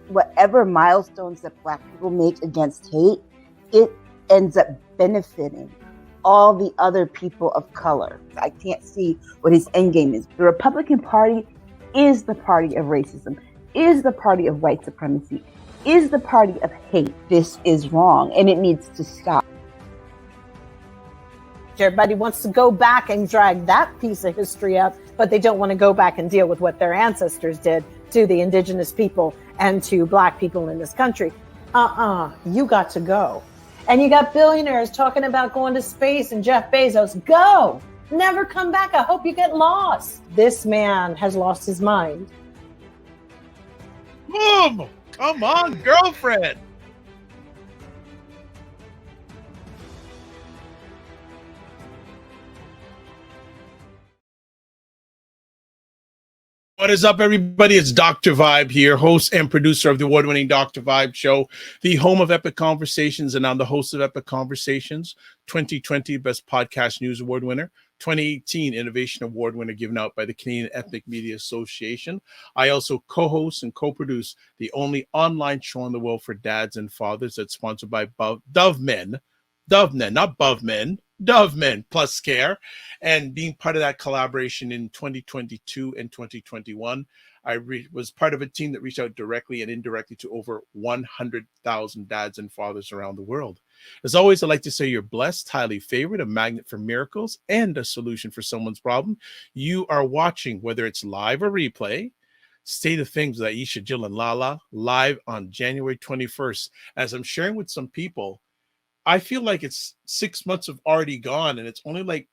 whatever milestones that Black people make against hate, it ends up benefiting all the other people of color. I can't see what his end game is. The Republican Party is the party of racism, is the party of white supremacy, is the party of hate. This is wrong, and it needs to stop. Everybody wants to go back and drag that piece of history up, but they don't want to go back and deal with what their ancestors did to the indigenous people and to Black people in this country. You got to go. And you got billionaires talking about going to space and Jeff Bezos. Go! Never come back. I hope you get lost. This man has lost his mind. Boom! Come on, girlfriend. What is up, everybody? It's Dr. Vibe here, host and producer of the award-winning Dr. Vibe Show, the home of Epic Conversations, and I'm the host of Epic Conversations, 2020 Best Podcast News Award winner, 2018 Innovation Award winner given out by the Canadian Ethnic Media Association. I also co-host and co-produce the only online show in the world for dads and fathers that's sponsored by Dove Men, not Bove Men. Dove Men Plus Care, and being part of that collaboration in 2022 and 2021. I was part of a team that reached out directly and indirectly to over 100,000 dads and fathers around the world. As always, I'd like to say you're blessed, highly favored, a magnet for miracles, and a solution for someone's problem. You are watching, whether it's live or replay, State of Things with Aisha, Jill, and LaLa, live on January 21st. As I'm sharing with some people, I feel like it's 6 months have already gone, and it's only like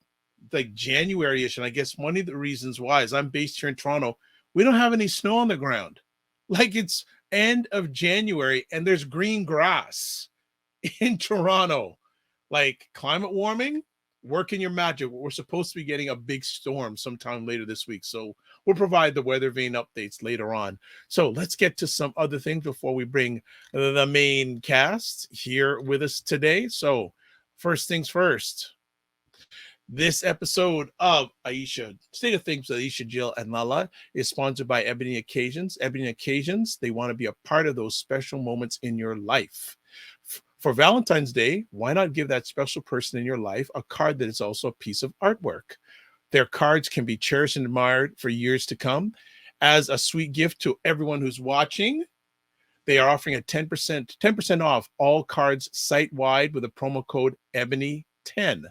January-ish. And I guess one of the reasons why is I'm based here in Toronto. We don't have any snow on the ground. Like, it's end of January, and there's green grass in Toronto. Like, climate warming, working your magic. We're supposed to be getting a big storm sometime later this week. So we'll provide the weather vane updates later on. So let's get to some other things before we bring the main cast here with us today. So first things first, this episode of Aisha, State of Things with Aisha, Jill, and LaLa is sponsored by Ebony Occasions. Ebony Occasions, they want to be a part of those special moments in your life. For Valentine's Day, why not give that special person in your life a card that is also a piece of artwork? Their cards can be cherished and admired for years to come. As a sweet gift to everyone who's watching, they are offering a 10% off all cards site-wide with a promo code EBONY10.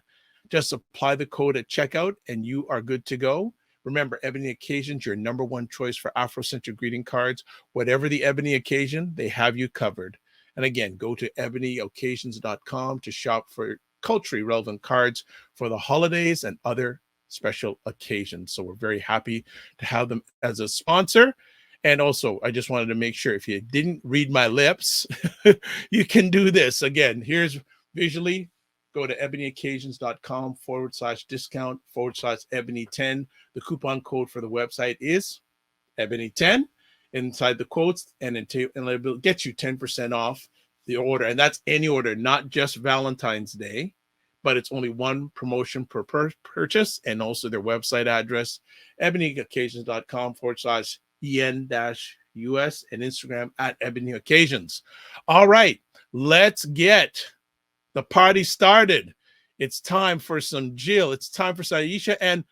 Just apply the code at checkout and you are good to go. Remember, Ebony Occasions, your number one choice for Afrocentric greeting cards. Whatever the Ebony occasion, they have you covered. And again, go to ebonyoccasions.com to shop for culturally relevant cards for the holidays and other special occasions. So we're very happy to have them as a sponsor. And also, I just wanted to make sure if you didn't read my lips, you can do this. Again, here's visually, go to ebonyoccasions.com/discount/ebony10. The coupon code for the website is ebony10. Inside the quotes, and it'll get you 10% off the order. And that's any order, not just Valentine's Day, but it's only one promotion per purchase. And also their website address, ebonyoccasions.com/en-us, and Instagram at ebonyoccasions. All right, let's get the party started. It's time for some Jill. It's time for some Aisha. And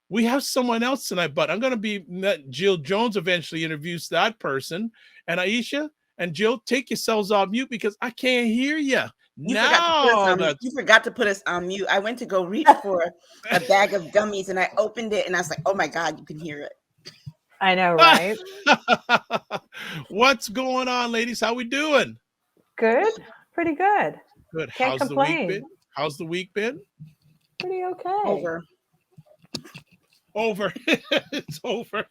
we have someone else tonight, but I'm going to be Jill Jones eventually interviews that person. And Aisha and Jill, take yourselves off mute because I can't hear you. You forgot to put us on mute. I went to go reach for a bag of gummies and I opened it and I was like, oh my God, you can hear it. I know, right? What's going on, ladies? How we doing? Good. Pretty good. Good. Can't complain. How's the week been? Pretty okay. Over. It's over.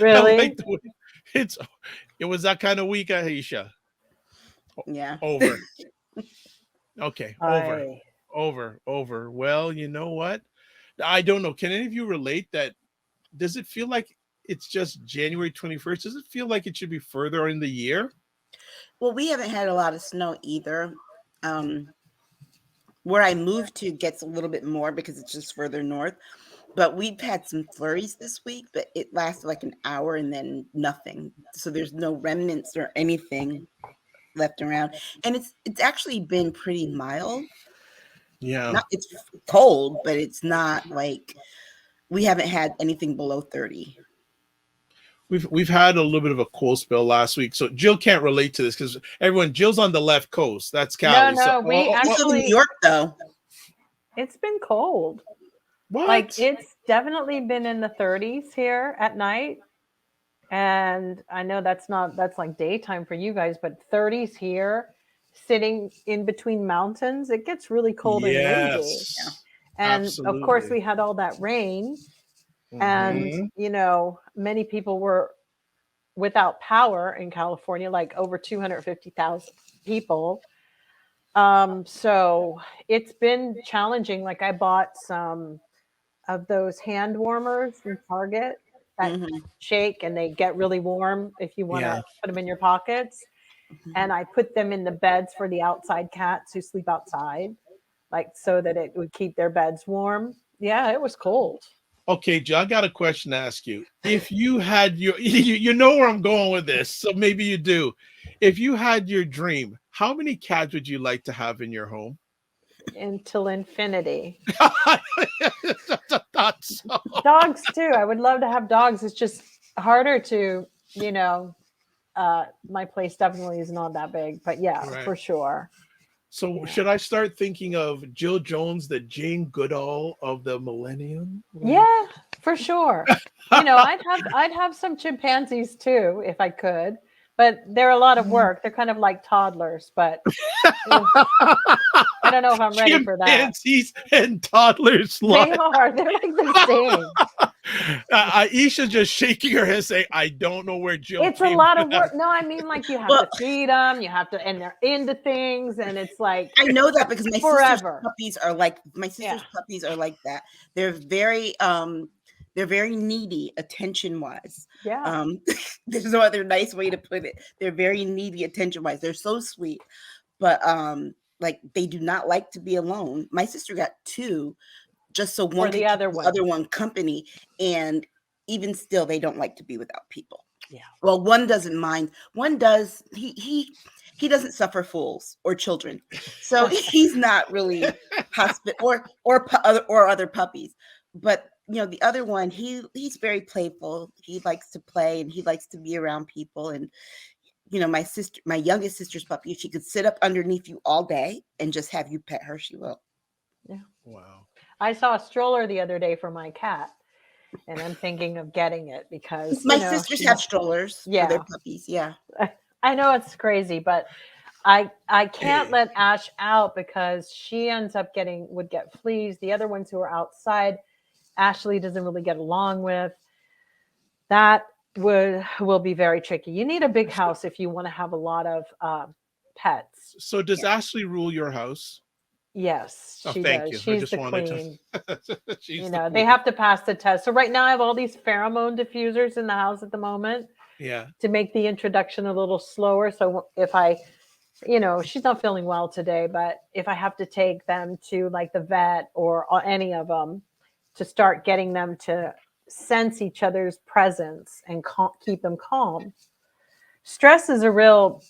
Really? It was that kind of week, Aisha. Yeah. Over. Okay. Over. Well, you know what? I don't know. Can any of you relate that? Does it feel like it's just January 21st? Does it feel like it should be further in the year? Well, we haven't had a lot of snow either. Where I moved to gets a little bit more because it's just further north. But we've had some flurries this week, but it lasted like an hour and then nothing. So there's no remnants or anything left around. And it's actually been pretty mild. Yeah. It's cold, but it's not like we haven't had anything below 30. We've had a little bit of a cold spell last week, so Jill can't relate to this because Jill's on the left coast. That's Cali. No, we Still in actually New York though. It's been cold. What? Like it's definitely been in the 30s here at night. And I know that's like daytime for you guys, but 30s here, sitting in between mountains, it gets really cold and windy. And absolutely. Of course we had all that rain. And, many people were without power in California, like over 250,000 people. So it's been challenging. Like I bought some of those hand warmers from Target that shake and they get really warm if you want to put them in your pockets. And I put them in the beds for the outside cats who sleep outside, like so that it would keep their beds warm. Yeah, it was cold. Okay, Jill, I got a question to ask you. If you had you know where I'm going with this, so maybe you do. If you had your dream, how many cats would you like to have in your home? Until infinity. Thought so. Dogs too. I would love to have dogs. It's just harder to, my place definitely is not that big, but yeah, for sure. So should I start thinking of Jill Jones, the Jane Goodall of the millennium? Yeah, for sure. I'd have some chimpanzees too if I could, but they're a lot of work. They're kind of like toddlers, but I don't know if I'm ready for that. Chimpanzees and toddlers. They are. They're like the same. Aisha just shaking her head saying, I don't know where Jill It's a lot of work. No, I mean, like you have to feed them, and they're into things, and it's like I know that because my forever. sister's puppies are like that. They're very needy attention wise. Yeah. There's no other nice way to put it. They're very needy attention wise. They're so sweet, but like they do not like to be alone. My sister got 2. Just so one the other one company, and even still they don't like to be without people. Yeah. Well, one doesn't mind. One does. He doesn't suffer fools or children, so he's not really or other puppies. But the other one, he's very playful. He likes to play and he likes to be around people. And my youngest sister's puppy, she could sit up underneath you all day and just have you pet her. She will. Yeah. Wow. I saw a stroller the other day for my cat, and I'm thinking of getting it because my sisters have strollers for their puppies. Yeah, I know it's crazy, but I can't let Ash out because she ends up would get fleas. The other ones who are outside, Ashley doesn't really get along with. That will be very tricky. You need a big house if you want to have a lot of pets. So does Ashley rule your house? Yes, she does. You. She's the queen. She's they have to pass the test. So right now I have all these pheromone diffusers in the house at the moment. Yeah. To make the introduction a little slower. So if I, she's not feeling well today, but if I have to take them to like the vet or any of them to start getting them to sense each other's presence and keep them calm. Stress is a real...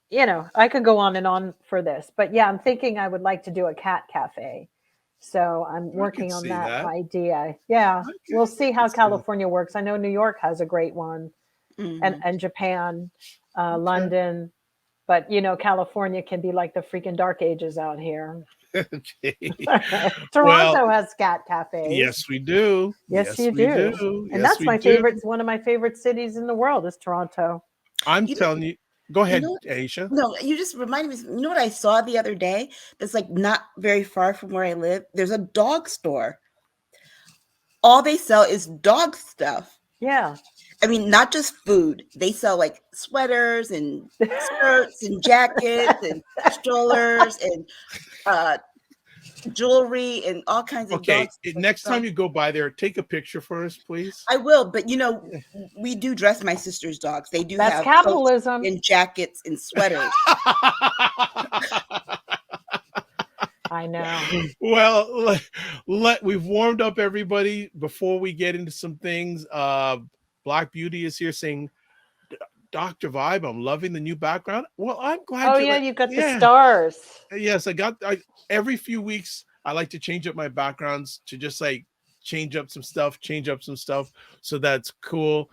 I could go on and on for this, but yeah, I'm thinking I would like to do a cat cafe. So I'm working on that idea. Yeah. We'll see how California works. I know New York has a great one and Japan, London, but California can be like the freaking dark ages out here. Okay. Toronto has cat cafes. Yes, we do. Yes, you do. And that's my favorite. One of my favorite cities in the world is Toronto. I'm telling you. Go ahead, Aisha. No, you just reminded me. You know what I saw the other day? That's like not very far from where I live. There's a dog store. All they sell is dog stuff. Yeah. I mean, not just food. They sell like sweaters and skirts and jackets and strollers and jewelry and all kinds of dog stuff. Next time you go by there, take a picture for us, please. I will, but we do dress my sister's dogs. They do have capitalism and jackets and sweaters. I know. Well, we've warmed up everybody before we get into some things. Black Beauty is here saying, Dr. Vibe, I'm loving the new background. Well, I'm glad. Oh, yeah, you got the stars. Yes, every few weeks I like to change up my backgrounds to just like change up some stuff. So that's cool.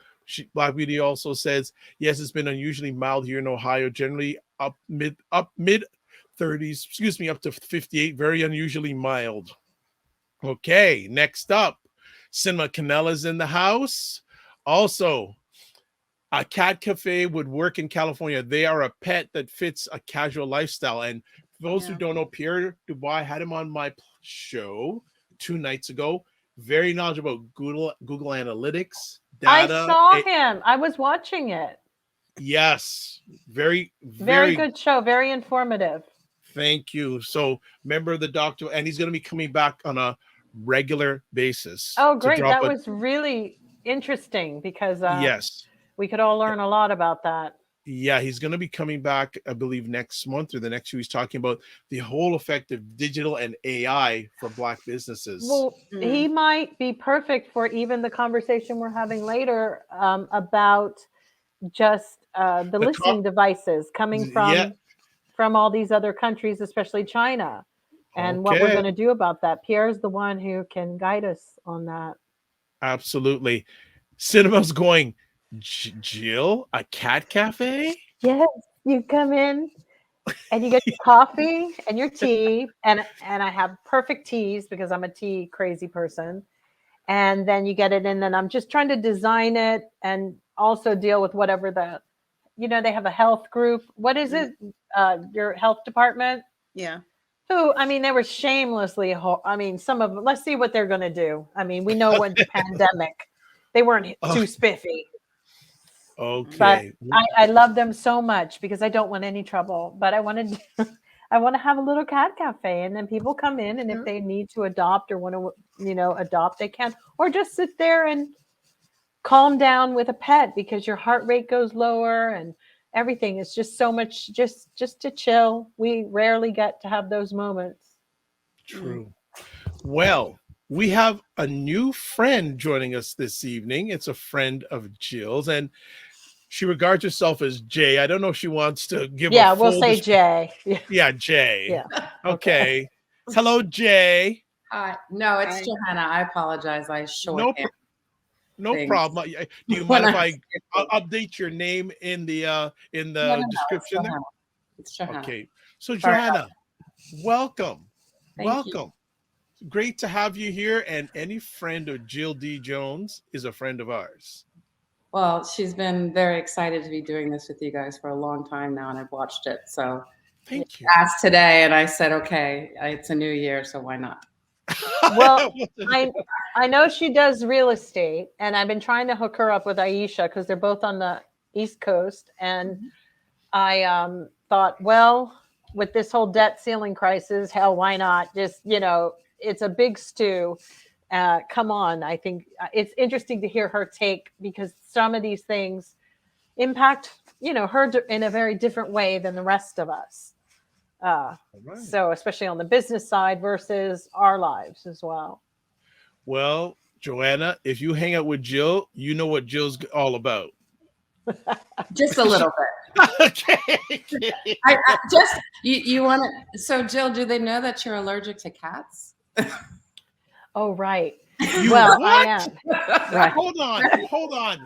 Black Beauty also says, yes, it's been unusually mild here in Ohio, generally up mid 30s, excuse me, up to 58, very unusually mild. Okay, next up, Sinema Canella's in the house. Also, a cat cafe would work in California. They are a pet that fits a casual lifestyle. And for those who don't know, Pierre Dubois had him on my show 2 nights ago. Very knowledgeable about Google Analytics, data. I saw him. I was watching it. Yes. Very good show. Very informative. Thank you. So, member of the doctor, and he's going to be coming back on a regular basis. Oh, great. That was really interesting because yes, we could all learn a lot about that. Yeah, he's going to be coming back, I believe, next month or the next 2 weeks, talking about the whole effect of digital and AI for Black businesses. Well, he might be perfect for even the conversation we're having later about just the listening devices coming from all these other countries, especially China, and what we're going to do about that. Pierre's the one who can guide us on that. Absolutely. Sinema's going, Jill, a cat cafe? Yes, you come in and you get your coffee and your tea, and I have perfect teas because I'm a tea crazy person. And then you get it in, and I'm just trying to design it and also deal with whatever they have a health group. What is it? Your health department? Yeah. Who, I mean, they were shamelessly, some of them, let's see what they're going to do. I mean, we know when the pandemic, they weren't too spiffy. Okay. But I love them so much because I don't want any trouble, but I want to have a little cat cafe, and then people come in, and if they need to adopt or want to, adopt, they can, or just sit there and calm down with a pet because your heart rate goes lower and everything is just so much, just to chill. We rarely get to have those moments. True. Well, we have a new friend joining us this evening. It's a friend of Jill's, and she regards herself as Jay. I don't know if she wants to give a full we'll say Jay. Yeah, Jay. Yeah. Okay. Hello, Jay. Hi. No, it's Johanna. I apologize. I shorthand. No problem. Do you mind if I update your name in the description there? It's Johanna. Okay. So Johanna, welcome. Thank you. Great to have you here. And any friend of Jill D. Jones is a friend of ours. Well, she's been very excited to be doing this with you guys for a long time now, and I've watched it. So thank you. Asked today, and I said, okay, it's a new year, so why not? Well, I know she does real estate, and I've been trying to hook her up with Aisha because they're both on the East Coast. And I thought, well, with this whole debt ceiling crisis, hell, why not? Just, it's a big stew. Come on. I think it's interesting to hear her take, because some of these things impact, her in a very different way than the rest of us. Right. So especially on the business side versus our lives as well. Well, Joanna, if you hang out with Jill, you know what Jill's all about. Just a little bit. Okay. I just you want to. So, Jill, do they know that you're allergic to cats? Oh, right. Well, I am. Right. Hold on.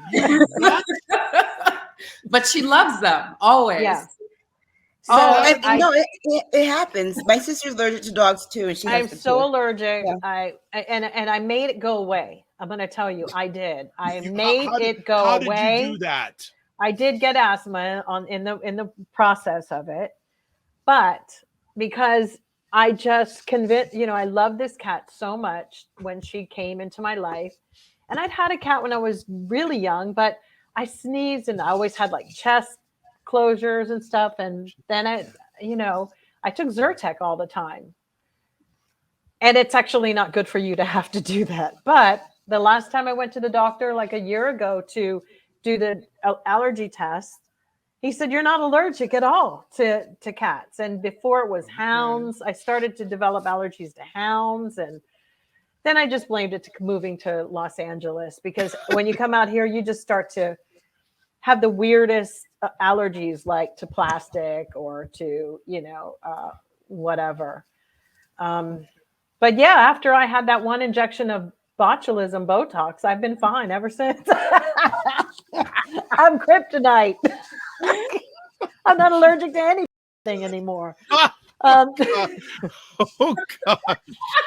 But she loves them always. Yeah. So it happens. My sister's allergic to dogs too, and she. I'm so allergic. Yeah. I made it go away. I'm going to tell you, I did. I made it go away. How did you do that? I did get asthma in the process of it, but because I just convinced, I love this cat so much when she came into my life, and I'd had a cat when I was really young, but I sneezed and I always had like chest closures and stuff. And then I took Zyrtec all the time, and it's actually not good for you to have to do that. But the last time I went to the doctor, like a year ago, to do the allergy test, He said, you're not allergic at all to cats. And before it was hounds, I started to develop allergies to hounds. And then I just blamed it to moving to Los Angeles, because when you come out here, you just start to have the weirdest allergies, like to plastic or to, whatever. But yeah, after I had that one injection of botulism Botox, I've been fine ever since. I'm kryptonite. I'm not allergic to anything anymore. Oh God!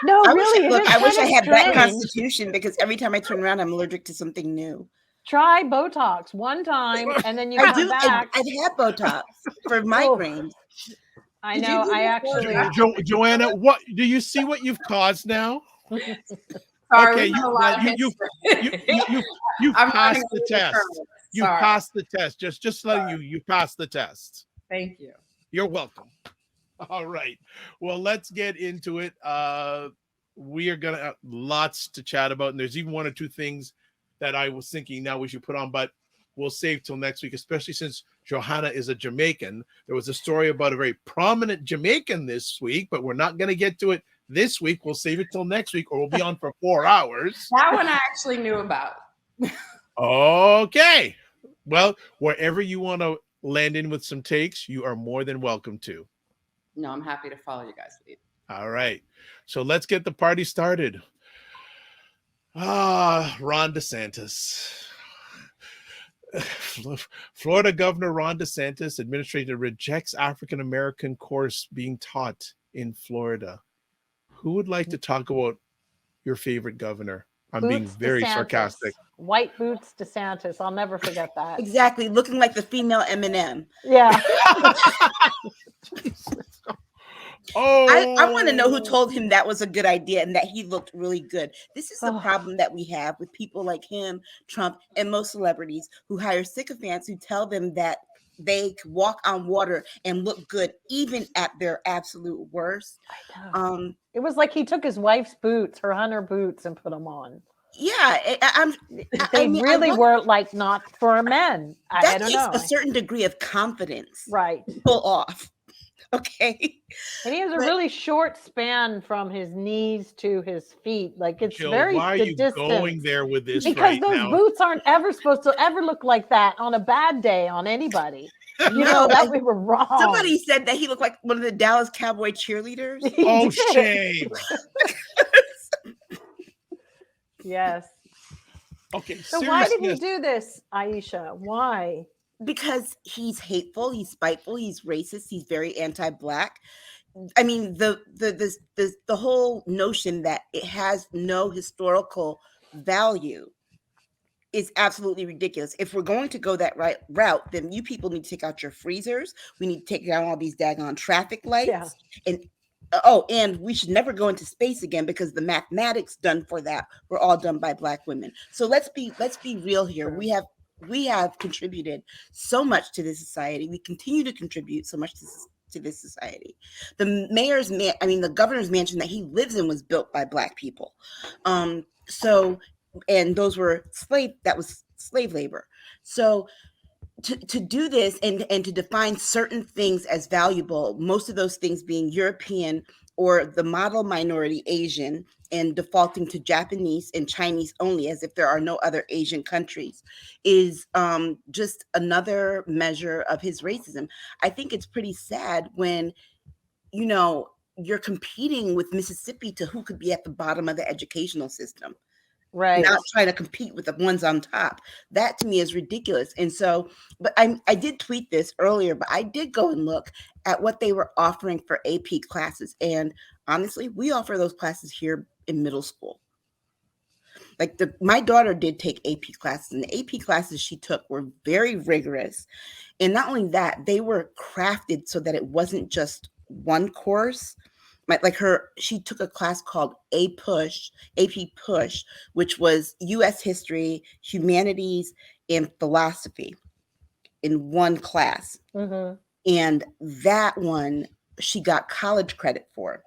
No, I really. wish I had that strange. constitution, because every time I turn around, I'm allergic to something new. Try Botox one time, and then you I come do. back. I've had Botox for migraines. I Did know. you do I that actually. Joanna, what do you see? What you've caused now? Sorry, Okay, we have a lot of you've history. passed running the over test. terms. You Sorry. passed the test. Just letting you passed the test. Thank you. You're welcome. All right. Well, let's get into it. We are gonna have lots to chat about, and there's even one or two things that I was thinking now we should put on, but we'll save till next week, especially since Johanna is a Jamaican. There was a story about a very prominent Jamaican this week, but we're not going to get to it this week. We'll save it till next week, or we'll be on for 4 hours. That one I actually knew about. Okay. Well, wherever you want to land in with some takes, you are more than welcome to. No, I'm happy to follow you guys' lead. All right. So let's get the party started. Ron DeSantis. Florida Governor Ron DeSantis administrator rejects African-American course being taught in Florida. Who would like to talk about your favorite governor? I'm being very DeSantis. Sarcastic. White boots DeSantis. I'll never forget that. Exactly, looking like the female Eminem. Yeah. Oh, I want to know who told him that was a good idea and that he looked really good. This is the problem that we have with people like him, Trump, and most celebrities who hire sycophants who tell them that they walk on water and look good even at their absolute worst. It was like he took his wife's boots, her hunter boots, and put them on. Yeah, They really were like not for men. I don't know. A certain degree of confidence, right? Pull off. Okay. And he has a really short span from his knees to his feet. Like it's Jill, very why are you distance. going there with this? Because right those now? boots aren't ever supposed to ever look like that on a bad day on anybody. You know that we were wrong. Somebody said that he looked like one of the Dallas Cowboy cheerleaders. Oh, shame. Yes. Okay. So why did he do this, Aisha? Why? Because he's hateful, he's spiteful, he's racist, he's very anti-Black. I mean, the whole notion that it has no historical value is absolutely ridiculous. If we're going to go that route, then you people need to take out your freezers. We need to take down all these daggone traffic lights. Yeah. And we should never go into space again, because the mathematics done for that were all done by Black women. So let's be real here. We have contributed so much to this society. We continue to contribute so much to this society. The governor's mansion that he lives in was built by Black people. And those were slave labor. So to do this and to define certain things as valuable, most of those things being European or the model minority Asian, and defaulting to Japanese and Chinese only, as if there are no other Asian countries, is just another measure of his racism. I think it's pretty sad when, you're competing with Mississippi to who could be at the bottom of the educational system. Right. Not trying to compete with the ones on top. That to me is ridiculous. And so, but I did tweet this earlier, but I did go and look at what they were offering for AP classes. And honestly, we offer those classes here in middle school. Like my daughter did take AP classes, and the AP classes she took were very rigorous. And not only that, they were crafted so that it wasn't just one course. She took a class called AP Push, which was U.S. history, humanities, and philosophy in one class. Mm-hmm. And that one she got college credit for,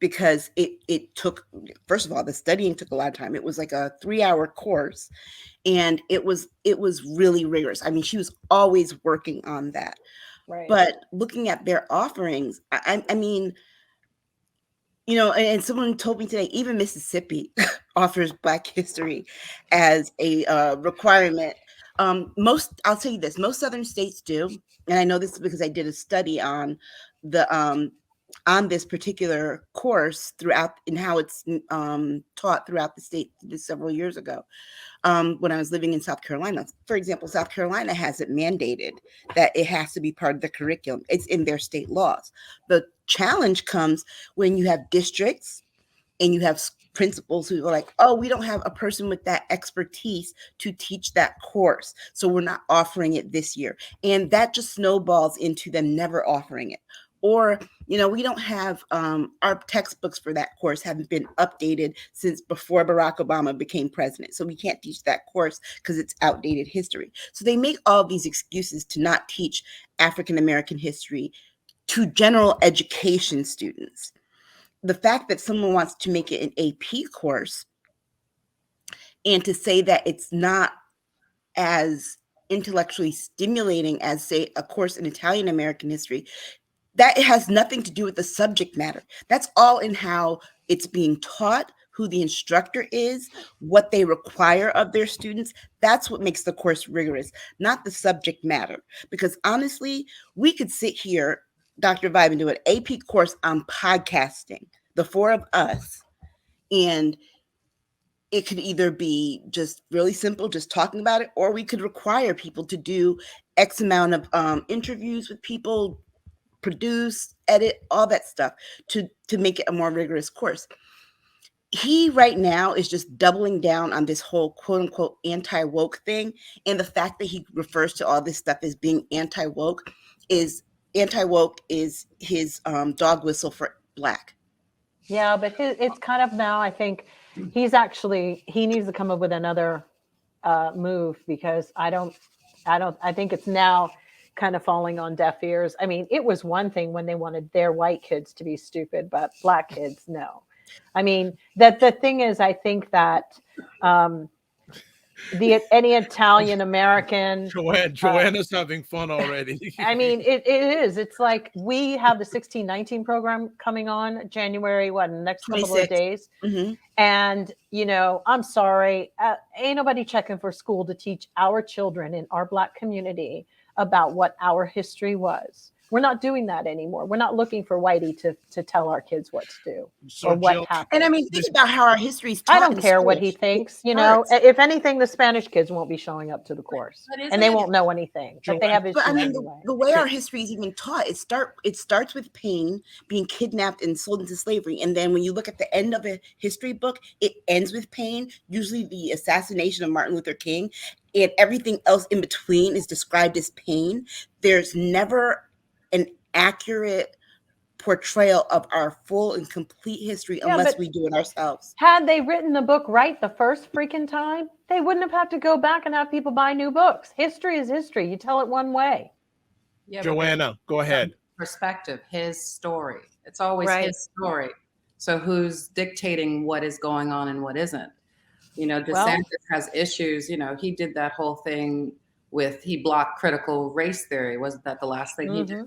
because it took, first of all, the studying took a lot of time. It was like a 3-hour course, and it was really rigorous. I mean, she was always working on that. Right. But looking at their offerings, I mean, you know, and someone told me today, even Mississippi offers Black history as a requirement. I'll tell you this, most Southern states do, and I know this because I did a study on this particular course throughout, and how it's taught throughout the state several years ago. When I was living in South Carolina, for example, South Carolina has it mandated that it has to be part of the curriculum. It's in their state laws. The challenge comes when you have districts and you have principals who are like, oh, we don't have a person with that expertise to teach that course, so we're not offering it this year. And that just snowballs into them never offering it. Or, you know, we don't have our textbooks for that course haven't been updated since before Barack Obama became president. So we can't teach that course because it's outdated history. So they make all these excuses to not teach African American history to general education students. The fact that someone wants to make it an AP course and to say that it's not as intellectually stimulating as, say, a course in Italian American history, that has nothing to do with the subject matter. That's all in how it's being taught, who the instructor is, what they require of their students. That's what makes the course rigorous, not the subject matter. Because honestly, we could sit here, Dr. Vibe, and do an AP course on podcasting, the four of us, and it could either be just really simple, just talking about it, or we could require people to do X amount of interviews with people, produce, edit, all that stuff to make it a more rigorous course. He right now is just doubling down on this whole quote unquote anti-woke thing. And the fact that he refers to all this stuff as being anti-woke is his dog whistle for Black. Yeah, but it's kind of now, I think he needs to come up with another move, because I think it's now kind of falling on deaf ears. I mean, it was one thing when they wanted their white kids to be stupid, but Black kids, no. I mean, that the thing is, I think that any Italian American, Joanna's having fun already. I mean, it is. It's like we have the 1619 program coming on January, in the next 26. Couple of days. Mm-hmm. And, you know, I'm sorry, ain't nobody checking for school to teach our children in our Black community about what our history was. We're not doing that anymore. We're not looking for Whitey to tell our kids what to do or what happened. And I mean, think about how our history is taught. I don't care what he thinks. You know, if anything, the Spanish kids won't be showing up to the course, and they won't know anything. But they have issues. But I mean, the way our history is even taught, it starts with Paine being kidnapped and sold into slavery, and then when you look at the end of a history book, it ends with Paine, usually the assassination of Martin Luther King, and everything else in between is described as Paine. There's never an accurate portrayal of our full and complete history unless we do it ourselves. Had they written the book right the first freaking time, they wouldn't have had to go back and have people buy new books. History is history. You tell it one way. Yeah, Joanna, go ahead. Perspective, his story. It's always his story. So who's dictating what is going on and what isn't? You know, DeSantis has issues. You know, he did that whole thing he blocked critical race theory. Wasn't that the last thing he did?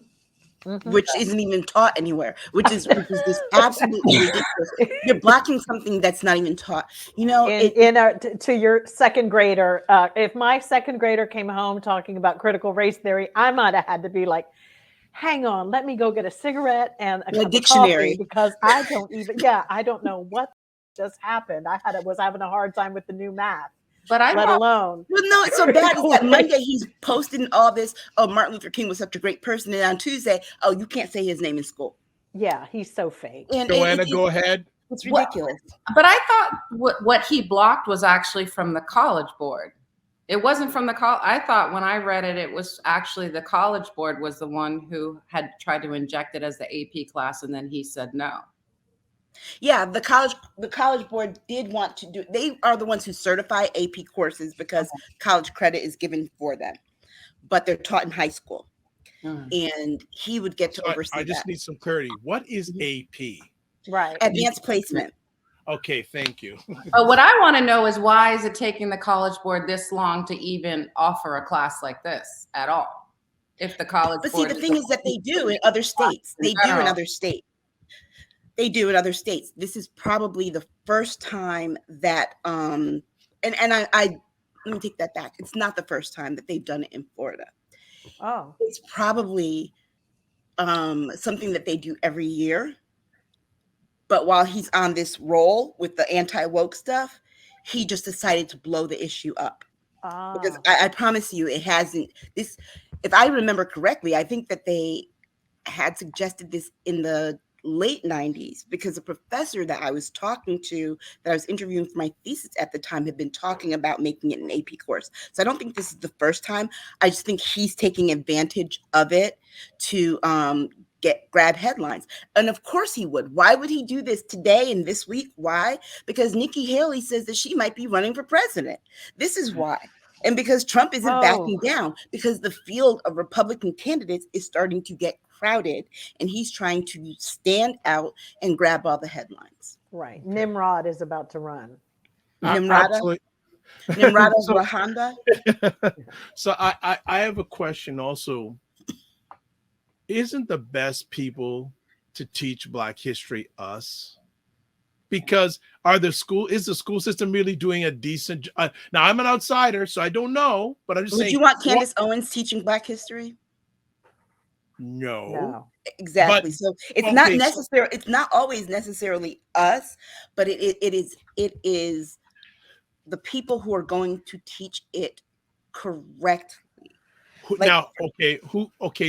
Mm-hmm. Which isn't even taught anywhere, which is this absolutely ridiculous. You're blocking something that's not even taught. You know, to your second grader, if my second grader came home talking about critical race theory, I might have had to be like, hang on, let me go get a cigarette and a dictionary, of coffee, because I don't know what just happened. Was having a hard time with the new math. But alone. Well, no, it's so bad. Is that Monday he's posting all this. Oh, Martin Luther King was such a great person, and on Tuesday, oh, you can't say his name in school. Yeah, he's so fake. And Joanna, go ahead. It's ridiculous. But I thought what he blocked was actually from the College Board. It wasn't from the college. I thought when I read it, it was actually the College Board was the one who had tried to inject it as the AP class, and then he said no. Yeah, the college board did want to do. They are the ones who certify AP courses because college credit is given for them, but they're taught in high school, and he would get to oversee. I just need some clarity. What is AP? Right. Advanced placement. Okay, thank you. But what I want to know is why is it taking the College Board this long to even offer a class like this at all? If the College But Board see, the thing is that they do in other states. They do in other states. They do in other states. This is probably the first time that and I let me take that back. It's not the first time that they've done it in Florida. Oh. It's probably something that they do every year. But while he's on this roll with the anti-woke stuff, he just decided to blow the issue up. Because I promise you, it hasn't. This, if I remember correctly, I think that they had suggested this in the late 90s, because a professor that I was talking to, that I was interviewing for my thesis at the time, had been talking about making it an AP course. So I don't think this is the first time. I just think he's taking advantage of it to grab headlines. And of course he would. Why would he do this today and this week? Why? Because Nikki Haley says that she might be running for president. This is why. And because Trump isn't backing down, because the field of Republican candidates is starting to get crowded, and he's trying to stand out and grab all the headlines. Right. Nimrod is about to run. Nimrada's Rahanda. So I have a question also. Isn't the best people to teach Black history us? Because is the school system really doing a decent now I'm an outsider, so I don't know, but I'm just saying. Would you want Candace Owens teaching Black history? No. Exactly. So it's not necessary. It's not always necessarily us, but it is the people who are going to teach it correctly.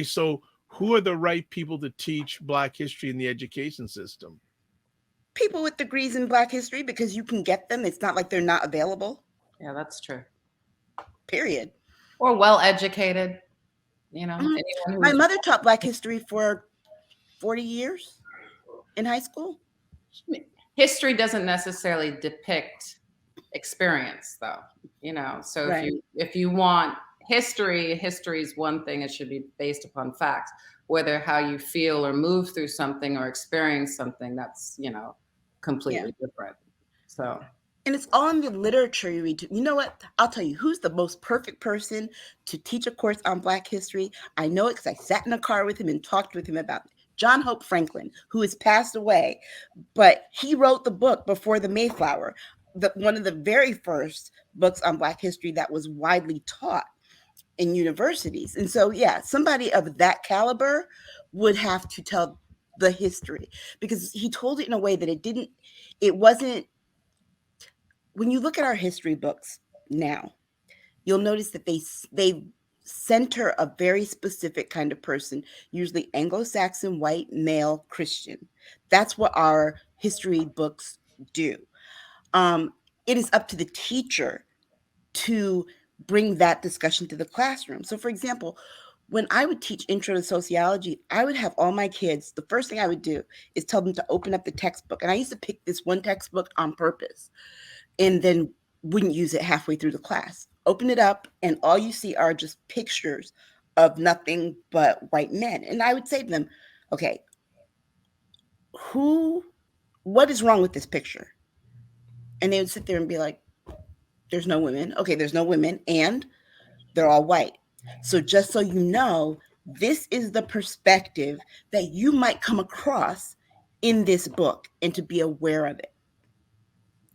So who are the right people to teach Black history in the education system? People with degrees in Black history, because you can get them. It's not like they're not available. Yeah, that's true. Period. Or well-educated, you know. Mm-hmm. My mother taught Black history for 40 years in high school. History doesn't necessarily depict experience, though, you know. So right. if you want history is one thing. It should be based upon facts. Whether how you feel or move through something or experience something, that's, you know, completely different. So, and it's all in the literature you read. You know what? I'll tell you who's the most perfect person to teach a course on Black history. I know it because I sat in a car with him and talked with him about it. John Hope Franklin, who has passed away, but he wrote the book Before the Mayflower, one of the very first books on Black history that was widely taught in universities. And so, somebody of that caliber would have to tell the history, because he told it in a way that it wasn't, when you look at our history books now, you'll notice that they center a very specific kind of person, usually Anglo-Saxon, white, male, Christian. That's what our history books do. It is up to the teacher to bring that discussion to the classroom. So, for example, when I would teach intro to sociology, I would have all my kids, the first thing I would do is tell them to open up the textbook. And I used to pick this one textbook on purpose and then wouldn't use it halfway through the class. Open it up, and all you see are just pictures of nothing but white men. And I would say to them, okay, what is wrong with this picture? And they would sit there and be like, there's no women. Okay, there's no women, and they're all white. So just so you know, this is the perspective that you might come across in this book, and to be aware of it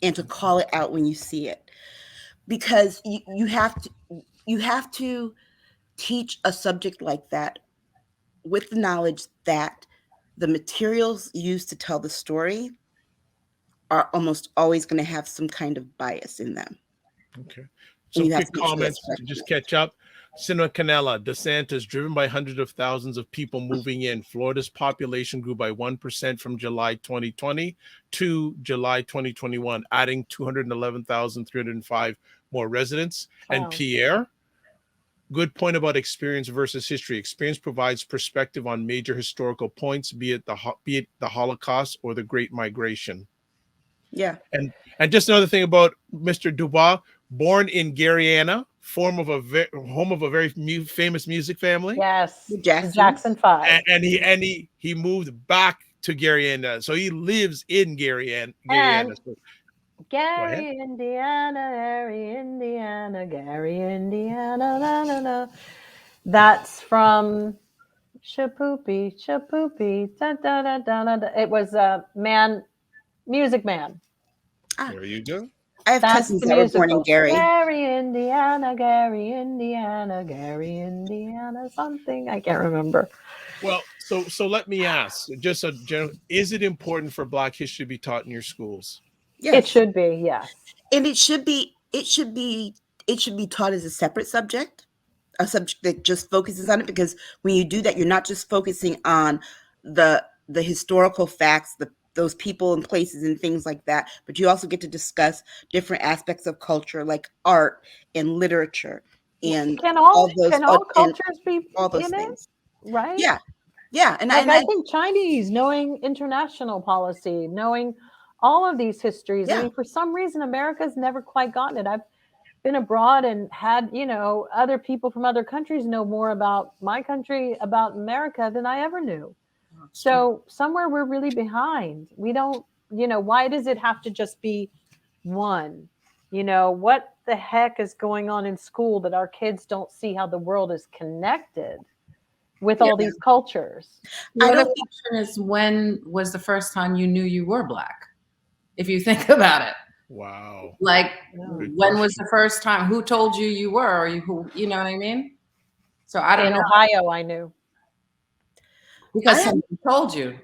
and to call it out when you see it. Because you have to teach a subject like that with the knowledge that the materials used to tell the story are almost always going to have some kind of bias in them. Okay. So quick comments to just catch up. Sinema Canela, DeSantis, driven by hundreds of thousands of people moving in. Florida's population grew by 1% from July 2020 to July 2021, adding 211,305 more residents. Wow. And Pierre, good point about experience versus history. Experience provides perspective on major historical points, be it the Holocaust or the Great Migration. Yeah. And just another thing about Mr. Dubois, born in Gariana, home of a very famous music family. Yes, Jackson 5. And he moved back to Gary, Indiana. So he lives in Gary, Indiana. So, Gary, Indiana, Gary, Indiana, na, na, na. That's from Shapoopy, da, da, da, da, da. It was a Music Man. There you go. I have cousins that were born in Gary. Gary, Indiana, something. I can't remember. Well, so let me ask, just a general, is it important for Black history to be taught in your schools? Yes. It should be, yes. And it should be taught as a separate subject, a subject that just focuses on it, because when you do that, you're not just focusing on the historical facts, those people and places and things like that, but you also get to discuss different aspects of culture, like art and literature, and can all cultures be all those things, right? Yeah, and I think Chinese, knowing international policy, knowing all of these histories. I mean, for some reason, America's never quite gotten it. I've been abroad and had, other people from other countries know more about my country, about America, than I ever knew. So somewhere we're really behind. We don't, why does it have to just be one? What the heck is going on in school that our kids don't see how the world is connected with all these cultures? The other question is, when was the first time you knew you were Black? If you think about it. Wow. Like, when was the first time? Who told you you were? Or you know what I mean? So I don't know. In Ohio, I knew. Because someone told you.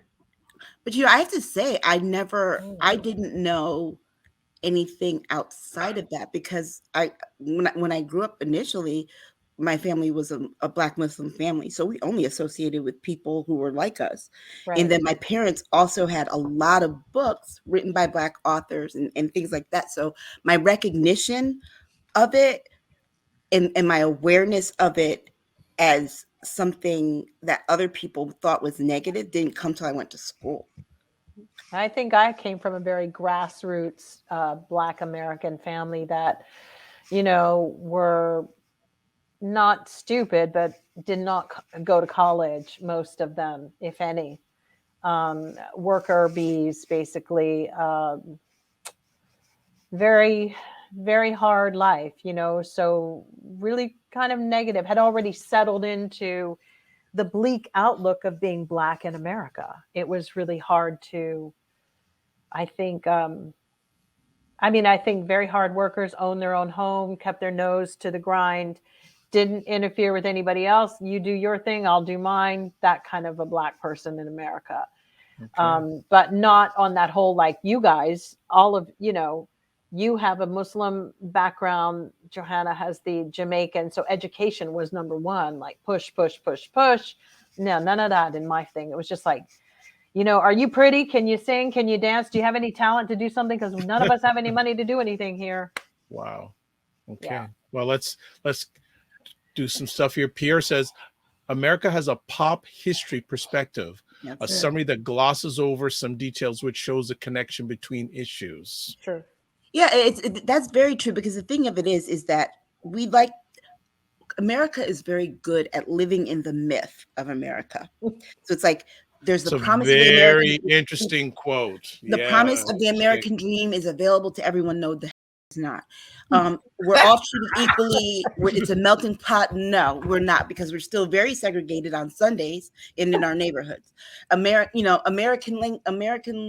But I have to say, I didn't know anything outside of that, because when I grew up initially, my family was a Black Muslim family. So we only associated with people who were like us. Right. And then my parents also had a lot of books written by Black authors and things like that. So my recognition of it and my awareness of it as something that other people thought was negative didn't come till I went to school. I think I came from a very grassroots Black American family that, were not stupid, but did not go to college, most of them, if any. Worker bees, basically. Very, very hard life, so really kind of negative, had already settled into the bleak outlook of being Black in America. It was really hard to, I think very hard workers owned their own home, kept their nose to the grind, didn't interfere with anybody else. You do your thing, I'll do mine. That kind of a Black person in America. Okay. But not on that whole, like you guys, all of, you have a Muslim background. Johanna has the Jamaican. So education was number one, like push. No, none of that in my thing. It was just like, are you pretty? Can you sing? Can you dance? Do you have any talent to do something? Because none of us have any money to do anything here. Wow. Okay. Yeah. Well, let's do some stuff here. Pierre says, America has a pop history perspective, summary that glosses over some details, which shows the connection between issues. Sure. Yeah, that's very true, because the thing of it is that America is very good at living in the myth of America. So it's like there's the promise of the American very interesting quote. The promise of the American dream is available to everyone. No, it's not. We're all treated equally. It's a melting pot. No, we're not, because we're still very segregated on Sundays and in our neighborhoods. American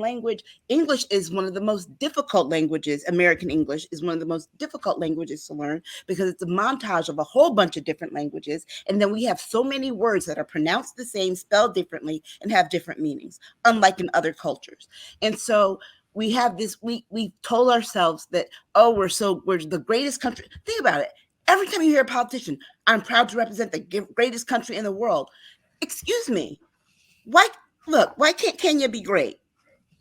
language, English is one of the most difficult languages. American English is one of the most difficult languages to learn, because it's a montage of a whole bunch of different languages. And then we have so many words that are pronounced the same, spelled differently, and have different meanings, unlike in other cultures. And so we have this, we told ourselves that, we're the greatest country. Think about it. Every time you hear a politician, I'm proud to represent the greatest country in the world. Excuse me. Why can't Kenya be great?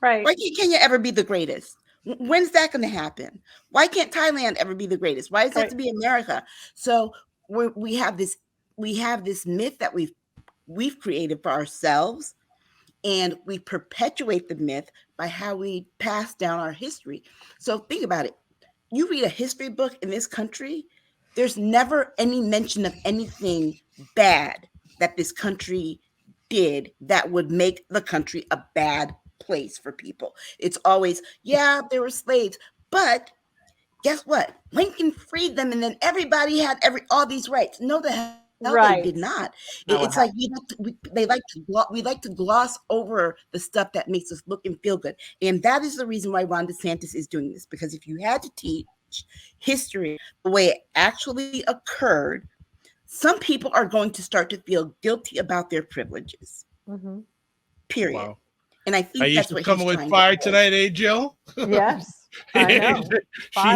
Right. Why can't Kenya ever be the greatest? When's that going to happen? Why can't Thailand ever be the greatest? Why does it have to be America? So we have this myth that we've created for ourselves. And we perpetuate the myth by how we pass down our history. So think about it. You read a history book in this country, there's never any mention of anything bad that this country did that would make the country a bad place for people. It's always, yeah, there were slaves, but guess what? Lincoln freed them, and then everybody had all these rights. No, the hell they did not. It's like we like to gloss over the stuff that makes us look and feel good, and that is the reason why Ron DeSantis is doing this. Because if you had to teach history the way it actually occurred, some people are going to start to feel guilty about their privileges. Mm-hmm. Period. Wow. And I think that's what coming with fire tonight, eh, Jill? Yes, I know. She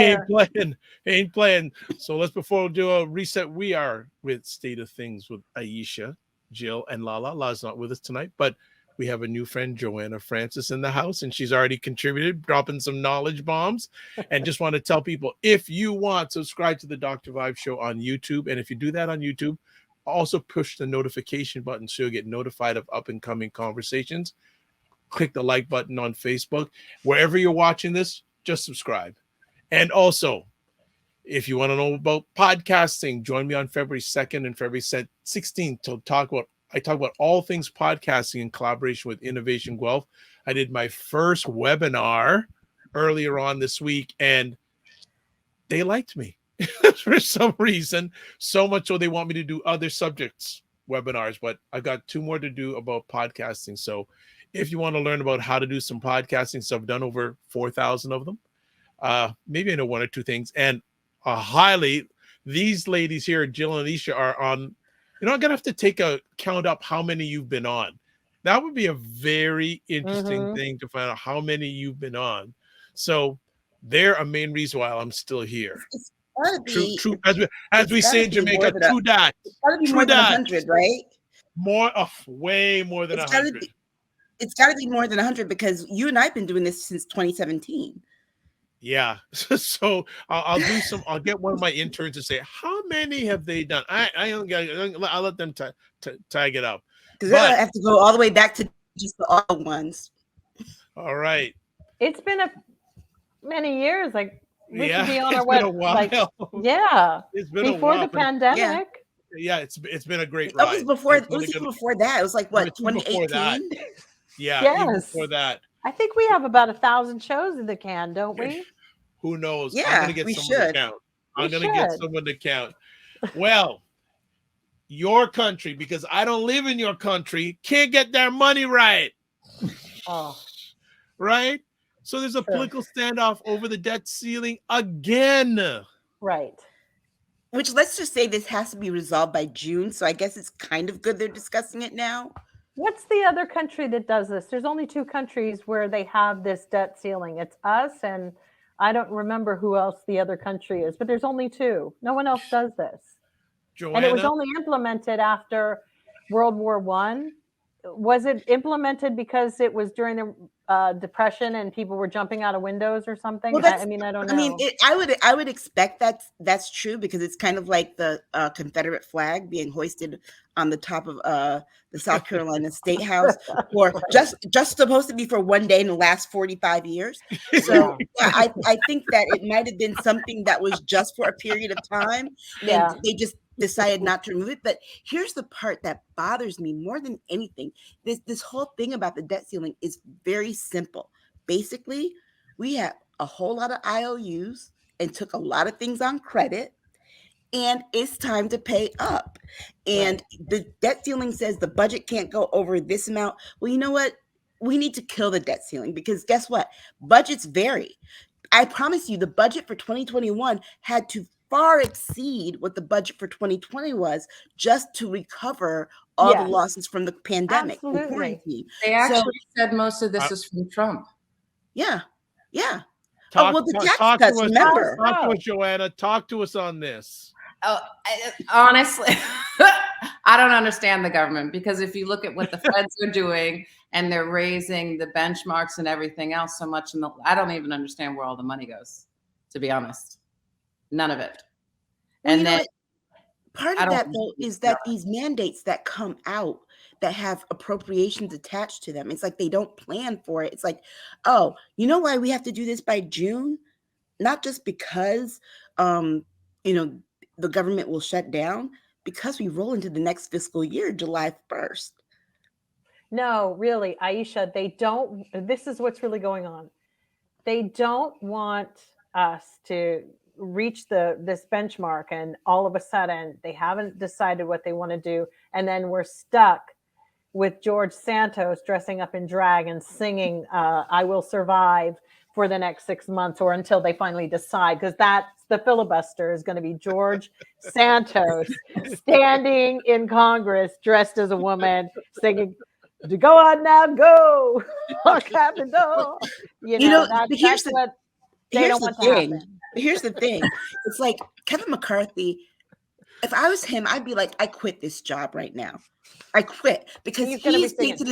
ain't playing. So before we do a reset, we are with State of Things with Aisha, Jill, and LaLa. LaLa's not with us tonight, but we have a new friend, Joanna Francis, in the house, and she's already contributed, dropping some knowledge bombs. And just want to tell people, if you want, subscribe to the Dr. Vibe Show on YouTube. And if you do that on YouTube, also push the notification button so you'll get notified of up and coming conversations. Click the like button on Facebook. Wherever you're watching this, just subscribe. And also, if you want to know about podcasting, join me on February 2nd and February 16th to I talk about all things podcasting in collaboration with Innovation Guelph. I did my first webinar earlier on this week, and they liked me for some reason, so much so they want me to do other subjects webinars, but I've got 2 more to do about podcasting. So if you want to learn about how to do some podcasting, so I've done over 4,000 of them. Maybe I know 1 or 2 things. And these ladies here, Jill and Aisha, are on, I'm going to have to take a count up how many you've been on. That would be a very interesting thing to find out how many you've been on. So they're a main reason why I'm still here. It's gotta be, true. As we say in Jamaica, true that. It's got to be more than 100, right? Way more than 100. It's got to be more than 100 because you and I have been doing this since 2017. Yeah. So I'll get one of my interns to say, how many have they done? I'll let them tag it up. Because I have to go all the way back to just the auto ones. All right. It's been many years. Like we should be on our way. It's been before the pandemic. Yeah, it's been a great ride. It was even before that. It was like what, 2018? Yeah, yes. Before that. I think we have about 1,000 shows in the can, don't we? Who knows? Yeah, I'm gonna get someone to count. I'm gonna get someone to count. Well, your country, because I don't live in your country, can't get their money right. Oh. Right? So there's a political standoff over the debt ceiling again. Right. Which, let's just say this has to be resolved by June. So I guess it's kind of good they're discussing it now. What's the other country that does this? There's only 2 countries where they have this debt ceiling. It's us, and I don't remember who else the other country is, but there's only 2. No one else does this. Joanna? And it was only implemented after World War I. Was it implemented because it was during the Depression and people were jumping out of windows or something? Well, I mean, I don't know. I mean, I would expect that's true because it's kind of like the Confederate flag being hoisted on the top of the South Carolina State House, or just supposed to be for one day in the last 45 years. So yeah, I think that it might have been something that was just for a period of time, and they just decided not to remove it. But here's the part that bothers me more than anything. This whole thing about the debt ceiling is very simple. Basically, we have a whole lot of IOUs and took a lot of things on credit, and it's time to pay up. And the debt ceiling says the budget can't go over this amount. Well, you know what? We need to kill the debt ceiling because guess what? Budgets vary. I promise you, the budget for 2021 had to far exceed what the budget for 2020 was just to recover all the losses from the pandemic. Absolutely. They actually said most of this is from Trump. Yeah. Talk the tax cuts, remember. Talk to us, Joanna. Talk to us on this. Honestly, I don't understand the government because if you look at what the feds are doing and they're raising the benchmarks and everything else so much, I don't even understand where all the money goes, to be honest. None of it. Well, and then part of that though is that these mandates that come out that have appropriations attached to them, it's like they don't plan for it. It's like, oh, you know why we have to do this by June? Not just because the government will shut down, because we roll into the next fiscal year, July 1st. No, really, Aisha, they don't. This is what's really going on. They don't want us to reach this benchmark, and all of a sudden they haven't decided what they want to do, and then we're stuck with George Santos dressing up in drag and singing "I Will Survive" for the next 6 months, or until they finally decide, because that's the filibuster is going to be George Santos standing in Congress dressed as a woman singing, "To go on now, go, lock at the door." That's what they don't want to happen. Here's the thing. It's like Kevin McCarthy. If I was him, I'd be like, I quit this job right now. I quit, because he has painted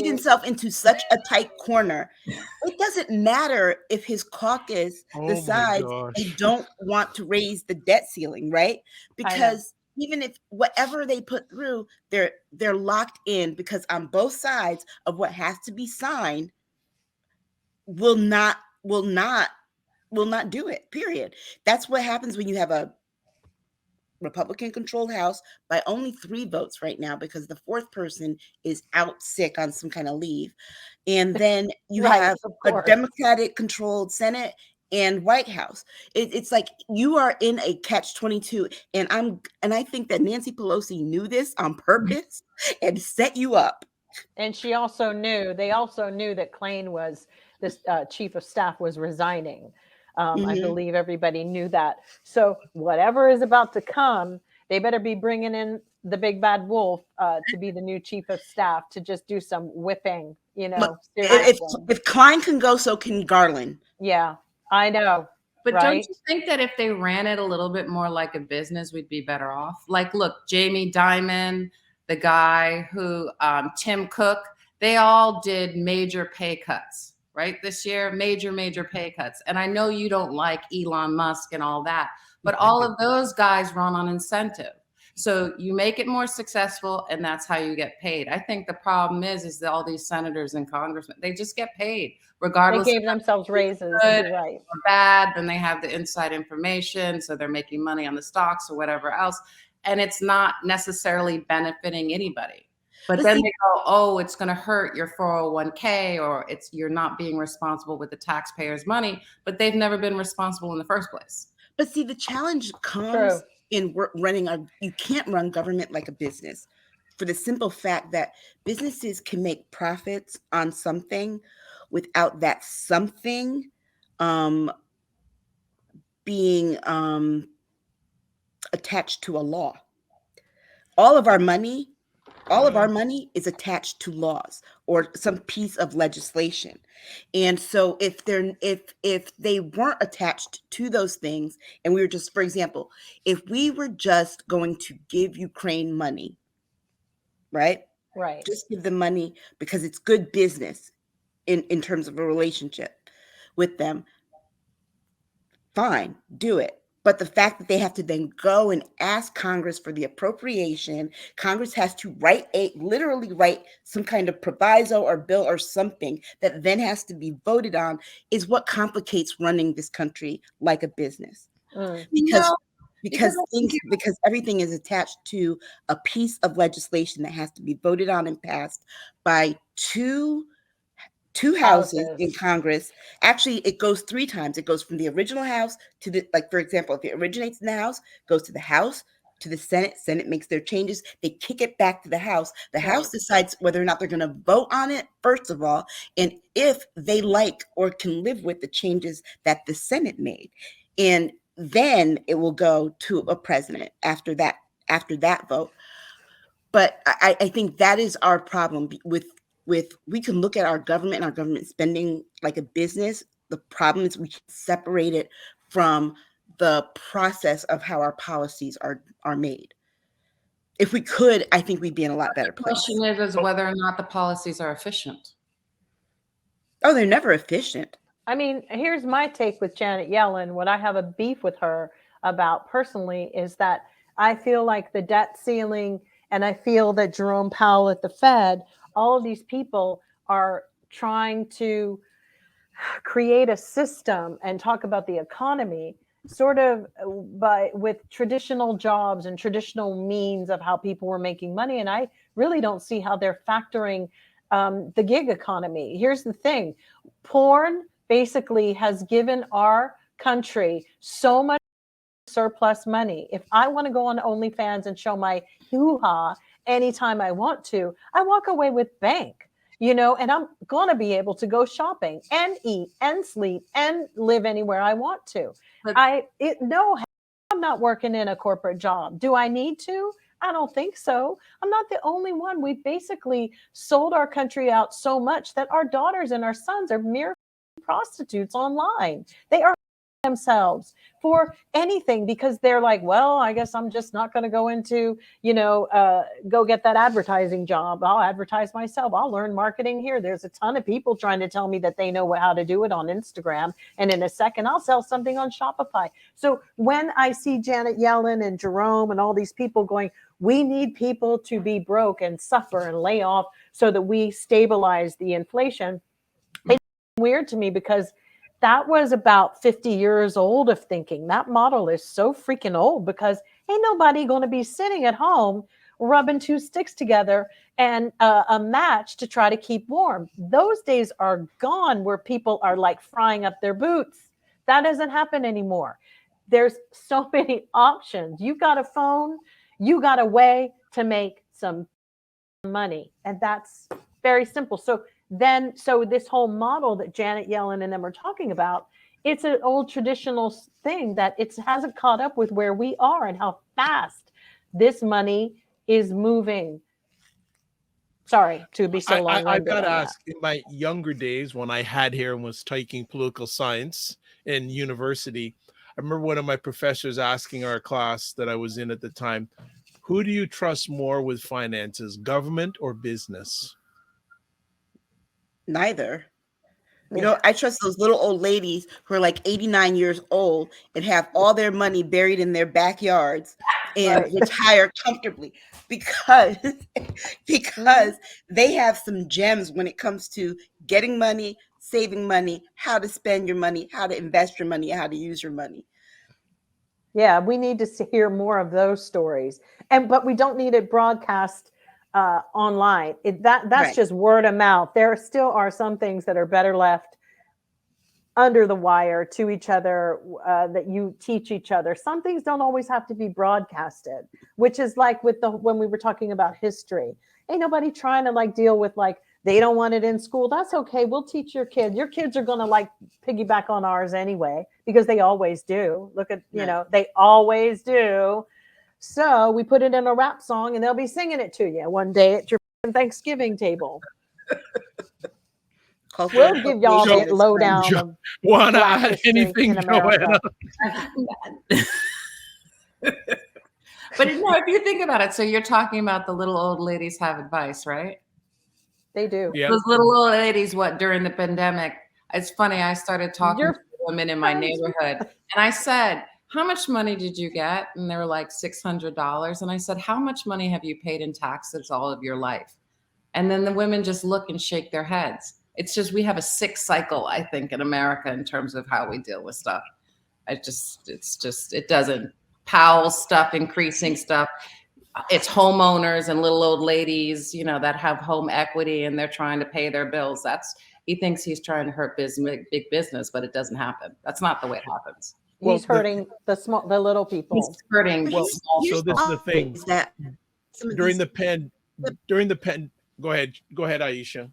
himself into such a tight corner. It doesn't matter if his caucus decides they don't want to raise the debt ceiling, right? Because even if whatever they put through, they're locked in, because on both sides of what has to be signed will not do it, period. That's what happens when you have a Republican-controlled House by only 3 votes right now, because the 4th person is out sick on some kind of leave. And then you have a Democratic-controlled Senate and White House. It's like you are in a catch-22. And I think that Nancy Pelosi knew this on purpose and set you up. And they also knew that Klain was this chief of staff was resigning. I believe everybody knew that. So whatever is about to come, they better be bringing in the big bad wolf to be the new chief of staff, to just do some whipping, Look, if Klein can go, so can Garland. Yeah, I know. But don't you think that if they ran it a little bit more like a business, we'd be better off? Like, look, Jamie Dimon, the guy who, Tim Cook, they all did major pay cuts. Right, this year, major pay cuts. And I know you don't like Elon Musk and all that, but all of those guys run on incentive. So you make it more successful, and that's how you get paid. I think the problem is that all these senators and congressmen, they just get paid regardless. They gave themselves raises, good or bad. Then they have the inside information, so they're making money on the stocks or whatever else, and it's not necessarily benefiting anybody. But then they go, oh, it's going to hurt your 401k, or you're not being responsible with the taxpayers' money, but they've never been responsible in the first place. But see, the challenge comes in you can't run government like a business, for the simple fact that businesses can make profits on something without that something being attached to a law. All of our money is attached to laws or some piece of legislation. And so if they weren't attached to those things, and we were just, for example, if we were just going to give Ukraine money, right? Just give them money because it's good business in terms of a relationship with them, fine, do it. But the fact that they have to then go and ask Congress for the appropriation, Congress has to literally write some kind of proviso or bill or something that then has to be voted on, is what complicates running this country like a business. Because everything is attached to a piece of legislation that has to be voted on and passed by two houses in Congress. Actually, it goes 3 times. It goes from the original house to for example, if it originates in the House, goes to the House, to the Senate. Senate makes their changes. They kick it back to the House. The House decides whether or not they're going to vote on it, first of all, and if they like or can live with the changes that the Senate made. And then it will go to a president after that vote. But I think that is our problem with we can look at our government spending like a business. The problem is we can separate it from the process of how our policies are made. If we could, I think we'd be in a lot better place. The question is whether or not the policies are efficient. Oh, they're never efficient. I mean, here's my take with Janet Yellen. What I have a beef with her about personally is that I feel like the debt ceiling, and I feel that Jerome Powell at the Fed, all of these people are trying to create a system and talk about the economy sort of with traditional jobs and traditional means of how people were making money. And I really don't see how they're factoring the gig economy. Here's the thing. Porn basically has given our country so much surplus money. If I want to go on OnlyFans and show my hoo-ha anytime I want to, I walk away with bank, and I'm going to be able to go shopping and eat and sleep and live anywhere I want to. But no, I'm not working in a corporate job. Do I need to? I don't think so. I'm not the only one. We've basically sold our country out so much that our daughters and our sons are mere prostitutes online. They are themselves for anything because they're like, well, I guess I'm just not going to go into, go get that advertising job. I'll advertise myself. I'll learn marketing here. There's a ton of people trying to tell me that they know how to do it on Instagram. And in a second, I'll sell something on Shopify. So when I see Janet Yellen and Jerome and all these people going, we need people to be broke and suffer and lay off so that we stabilize the inflation. It's weird to me because that was about 50 years old of thinking. That model is so freaking old because ain't nobody going to be sitting at home rubbing two sticks together and a match to try to keep warm. Those days are gone where people are like frying up their boots. That doesn't happen anymore. There's so many options. You got a phone, you got a way to make some money. And that's very simple. So this whole model that Janet Yellen and them are talking about, it's an old traditional thing that it hasn't caught up with where we are and how fast this money is moving. Sorry to be so long. I've got to ask, in my younger days when I had hair and was taking political science in university, I remember one of my professors asking our class that I was in at the time, who do you trust more with finances, government or business? Neither. I trust those little old ladies who are like 89 years old and have all their money buried in their backyards and retire comfortably because they have some gems when it comes to getting money, saving money, how to spend your money, how to invest your money, how to use your money. Yeah, we need to hear more of those stories, but we don't need it broadcast online. That's just word of mouth. There still are some things that are better left under the wire to each other, that you teach each other. Some things don't always have to be broadcasted, which is like when we were talking about history. Ain't nobody trying to deal with they don't want it in school. That's okay. We'll teach your kids. Your kids are going to piggyback on ours anyway, because they always do. Look at, they always do. So we put it in a rap song and they'll be singing it to you one day at your Thanksgiving table. We'll give y'all the lowdown of want to add anything, Joanna? But if you think about it, so you're talking about the little old ladies have advice, right? They do. Yeah. Those little old ladies, during the pandemic, it's funny, I started talking to women in my neighborhood and I said, how much money did you get? And they were like $600. And I said, how much money have you paid in taxes all of your life? And then the women just look and shake their heads. It's just, we have a sick cycle, I think, in America in terms of how we deal with stuff. It doesn't. Powell stuff, increasing stuff. It's homeowners and little old ladies, that have home equity and they're trying to pay their bills. He thinks he's trying to hurt big business, but it doesn't happen. That's not the way it happens. He's hurting the little people. He's hurting. So this is the thing. That during the pen, go ahead, Aisha.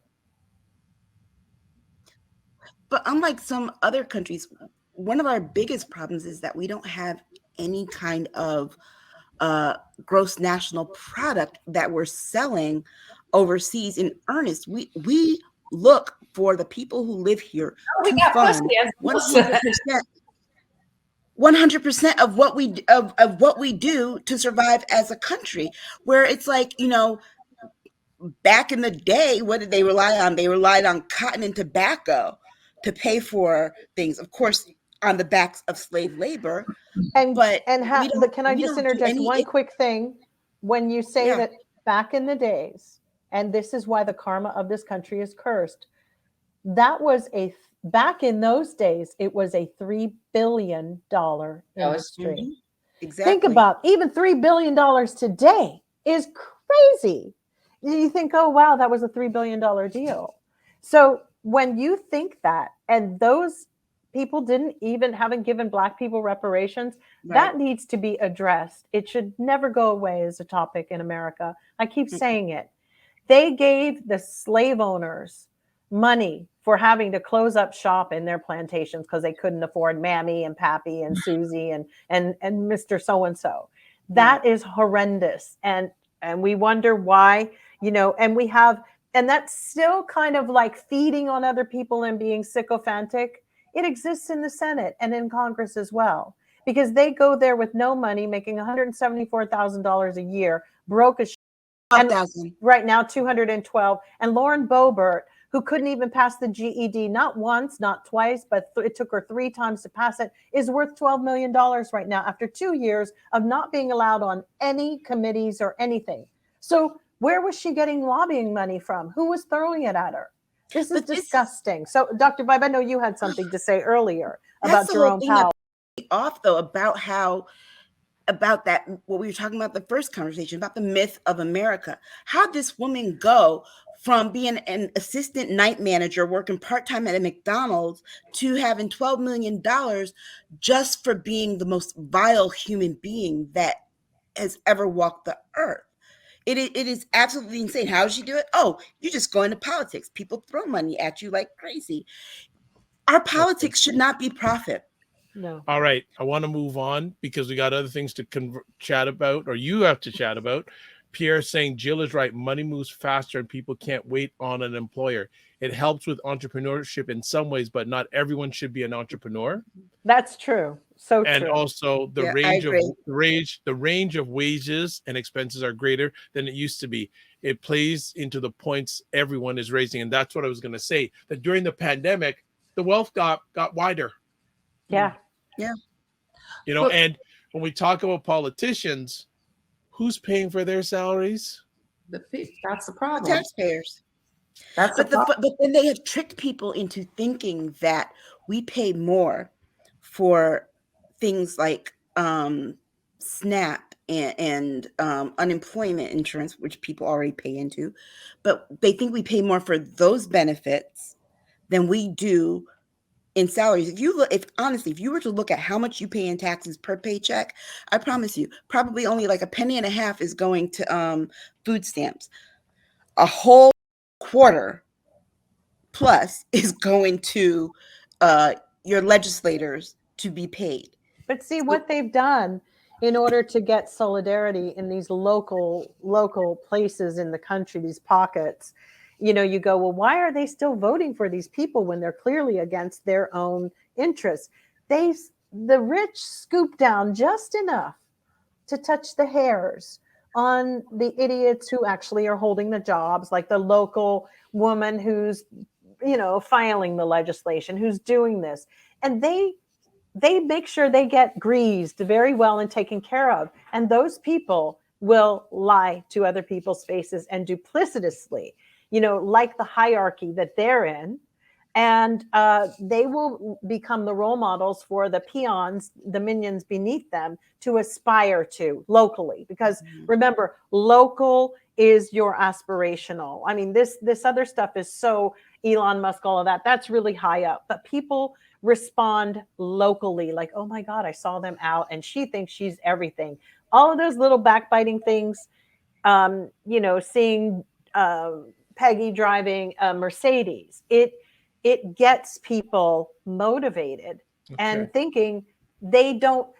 But unlike some other countries, one of our biggest problems is that we don't have any kind of gross national product that we're selling overseas in earnest. We look for the people who live here to fund 100% of what we do to survive as a country. Where it's back in the day, what did they rely on? They relied on cotton and tobacco to pay for things, of course, on the backs of slave labor. Can I just interject one quick thing? When you say that back in the days, and this is why the karma of this country is cursed, back in those days, it was a $3 billion industry. Exactly. Think about even $3 billion today is crazy. You think, oh, wow, that was a $3 billion deal. So when you think that, and those people haven't given Black people reparations, that needs to be addressed. It should never go away as a topic in America. I keep saying it. They gave the slave owners money for having to close up shop in their plantations because they couldn't afford Mammy and Pappy and Susie and Mr. So-and-so. That is horrendous. And we wonder why, and that's still kind of like feeding on other people and being sycophantic. It exists in the Senate and in Congress as well, because they go there with no money, making $174,000 a year, broke as and right now 212. And Lauren Boebert, who couldn't even pass the GED, not once, not twice, but it took her 3 times to pass it, is worth $12 million right now after 2 years of not being allowed on any committees or anything. So where was she getting lobbying money from? Who was throwing it at her? This is disgusting. So, Dr. Vibe, I know you had something to say earlier about Jerome Powell. Off though about that, what we were talking about the first conversation, about the myth of America. How'd this woman go from being an assistant night manager working part-time at a McDonald's to having $12 million just for being the most vile human being that has ever walked the earth? It is absolutely insane. How did she do it? Oh, you just go into politics. People throw money at you like crazy. Our politics should not be profit. No. All right. I want to move on because we got other things to chat about, or you have to chat about. Pierre saying Jill is right. Money moves faster and people can't wait on an employer. It helps with entrepreneurship in some ways, but not everyone should be an entrepreneur. That's true. So true. And also the range of wages and expenses are greater than it used to be. It plays into the points everyone is raising. And that's what I was going to say, that during the pandemic, the wealth got wider. Yeah. Yeah. And when we talk about politicians, who's paying for their salaries? That's the problem. The taxpayers. But then they have tricked people into thinking that we pay more for things like SNAP and unemployment insurance, which people already pay into. But they think we pay more for those benefits than we do in salaries. If you were to look at how much you pay in taxes per paycheck, I promise you, probably only like $0.015 is going to food stamps. A whole quarter plus is going to your legislators to be paid. But see what they've done in order to get solidarity in these local places in the country, these pockets. You go, well, why are they still voting for these people when they're clearly against their own interests? The rich scoop down just enough to touch the hairs on the idiots who actually are holding the jobs, like the local woman who's, filing the legislation, who's doing this. And they make sure they get greased very well and taken care of. And those people will lie to other people's faces and duplicitously, like the hierarchy that they're in. And they will become the role models for the peons, the minions beneath them, to aspire to locally. Because remember, local is your aspirational. I mean, this other stuff is so Elon Musk, all of that. That's really high up. But people respond locally, like, oh my God, I saw them out and she thinks she's everything. All of those little backbiting things, seeing Peggy driving a Mercedes, it gets people motivated and thinking they'll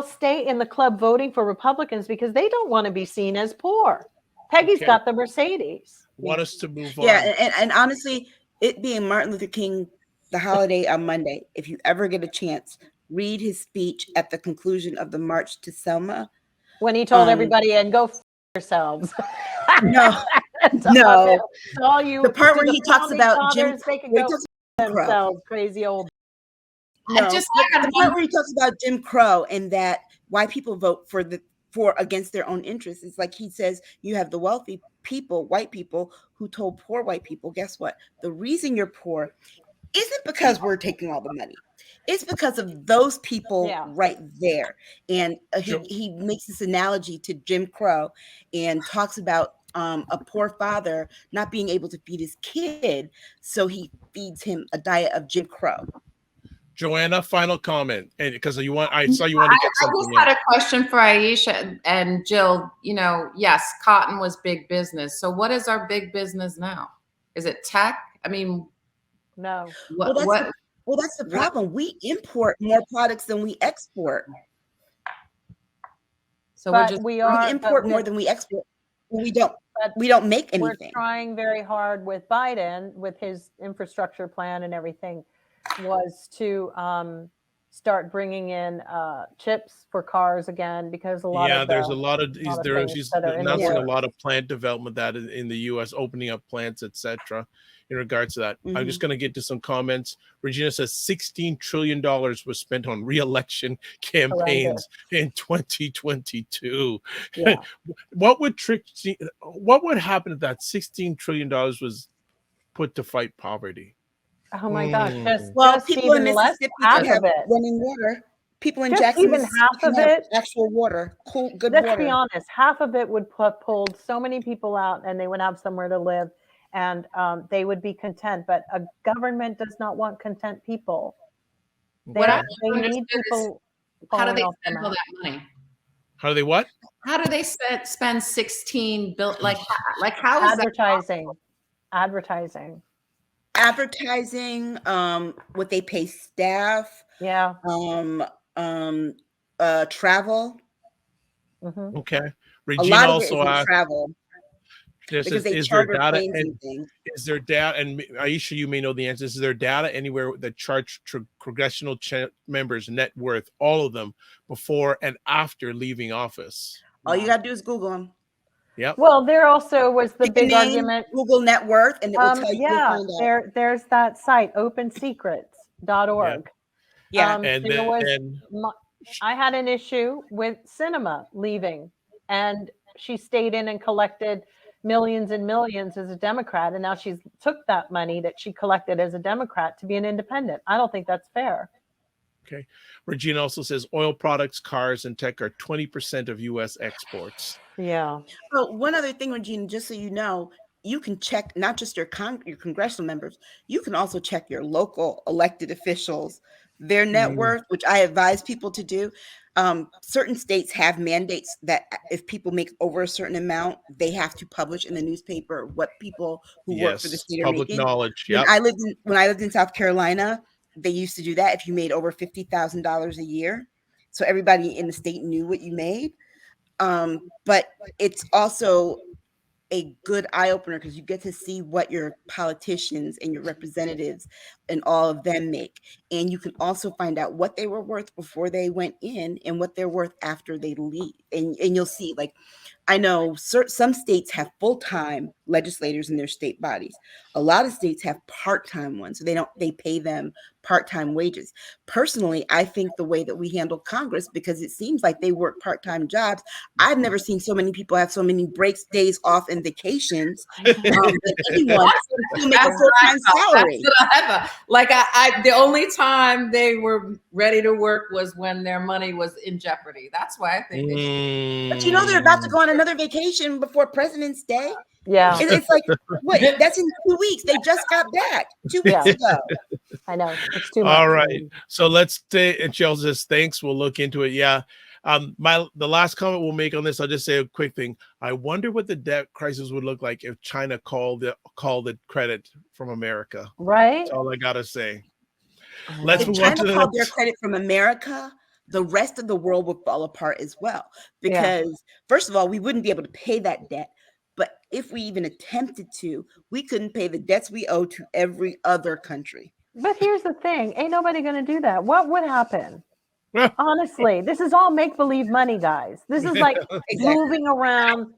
stay in the club voting for Republicans because they don't want to be seen as poor. Peggy's got the Mercedes. Want us to move on. Yeah, and honestly, it being Martin Luther King, the holiday on Monday, if you ever get a chance, read his speech at the conclusion of the March to Selma. When he told everybody, and go f yourselves. No. The part where he talks about Jim Crow. Crazy old. No, the part where he talks about Jim Crow and that why people vote for against their own interests. It's like he says you have the wealthy people, white people, who told poor white people, guess what? The reason you're poor isn't because we're taking all the money. It's because of those people right there. And he makes this analogy to Jim Crow and talks about a poor father not being able to feed his kid, so he feeds him a diet of Jim Crow. Joanna, final comment, and because I saw you want to get something. I just had a question for Aisha and Jill. Yes, cotton was big business. So what is our big business now? Is it tech? I mean, no. That's the problem. We import more products than we export. So we import more than we export. We don't make anything. We're trying very hard with Biden, with his infrastructure plan and everything, was to start bringing in chips for cars again, because there's a lot of she's announcing a lot of plant development that in the U.S. opening up plants, etc. In regards to that, I'm just going to get to some comments. Regina says $16 trillion was spent on re-election campaigns in 2022. Yeah. What would happen if that $16 trillion was put to fight poverty? Oh my gosh! People in Mississippi have running water. People in Jackson, even half of it, actual water, cool, good water. Let's be honest. Half of it would pulled so many people out, and they would have somewhere to live, and they would be content. But a government does not want content people. They need people. How do they spend all that money? How do they what? How do they spend 16 billion? Like how is advertising? Advertising, what they pay staff, travel. Okay. Regina also asked, travel. Is there data? And Aisha, you may know the answer. Is there data anywhere that charts congressional members' net worth, all of them, before and after leaving office? All you gotta do is Google them. Yeah. Well, there also was the big argument. Google net worth, and it will tell you. There's that site, opensecrets.org. Yeah. I had an issue with Sinema leaving, and she stayed in and collected millions and millions as a Democrat, and now she's took that money that she collected as a Democrat to be an independent. I don't think that's fair. Okay. Regina also says oil products, cars, and tech are 20% of U.S. exports. Yeah. So one other thing, Regina, just so you know, you can check not just your congressional members, you can also check your local elected officials, their net worth, which I advise people to do. Certain states have mandates that if people make over a certain amount, they have to publish in the newspaper what people who work for the state are making. Knowledge. Yep. When I lived in South Carolina, they used to do that if you made over $50,000 a year. So everybody in the state knew what you made. But it's also a good eye-opener because you get to see what your politicians and your representatives and all of them make. And you can also find out what they were worth before they went in and what they're worth after they leave. And you'll see, like, I know some states have full-time legislators in their state bodies. A lot of states have part-time ones. So they pay them part-time wages. Personally, I think the way that we handle Congress, because it seems like they work part-time jobs. I've never seen so many people have so many breaks, days off, and vacations. Anyone who make a full-time salary. Like the only time they were ready to work was when their money was in jeopardy. That's why I think But you know they're about to go on another vacation before President's Day. Yeah. It's like, what? That's in 2 weeks. They just got back 2 weeks ago. I know. It's too much. All right. So let's stay. And Jill says, thanks. We'll look into it. Yeah. The last comment we'll make on this, I'll just say a quick thing. I wonder what the debt crisis would look like if China called it credit from America. Right. That's all I got to say. Let's move on to China called their credit from America, the rest of the world would fall apart as well. Because first of all, we wouldn't be able to pay that debt. But if we even attempted to, we couldn't pay the debts we owe to every other country. But here's the thing. Ain't nobody going to do that. What would happen? Honestly, this is all make-believe money, guys. This is like moving around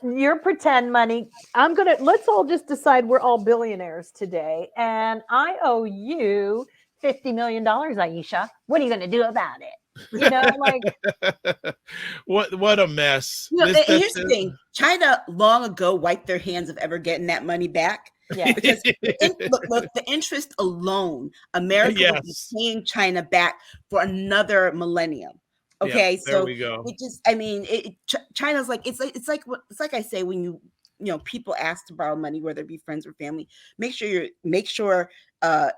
your pretend money. Let's all just decide we're all billionaires today. And I owe you $50 million, Aisha. What are you going to do about it? You know, like what a mess. Here's the thing. China long ago wiped their hands of ever getting that money back. Yeah. Because look, the interest alone, America would be paying China back for another millennium. Okay, Yeah, there so we go. it just, I mean, China's like, it's like I say, when you know, people ask to borrow money, whether it be friends or family, make sure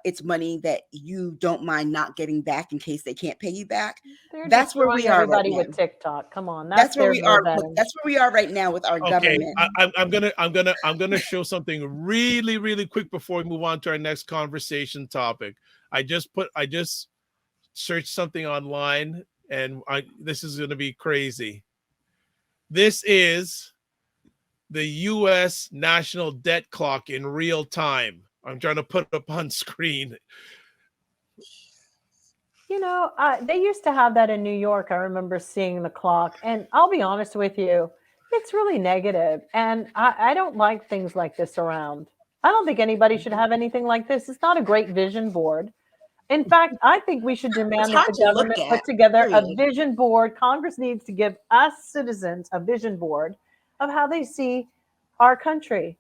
it's money that you don't mind not getting back in case they can't pay you back. They're That's where destroying we are right everybody now. with TikTok. Come on, That's where their we are. verbatim. That's where we are right now with our Okay, government. I'm gonna show something really quick before we move on to our next conversation topic. I just searched something online, and this is gonna be crazy. This is the U.S. national debt clock in real time. I'm trying to put it up on screen. You know, they used to have that in New York. I remember seeing the clock, and I'll be honest with you, it's really negative, and I don't like things like this around. I don't think anybody should have anything like this. It's not a great vision board. In fact, I think we should demand that the government put together a vision board. Congress needs to give us citizens a vision board of how they see our country.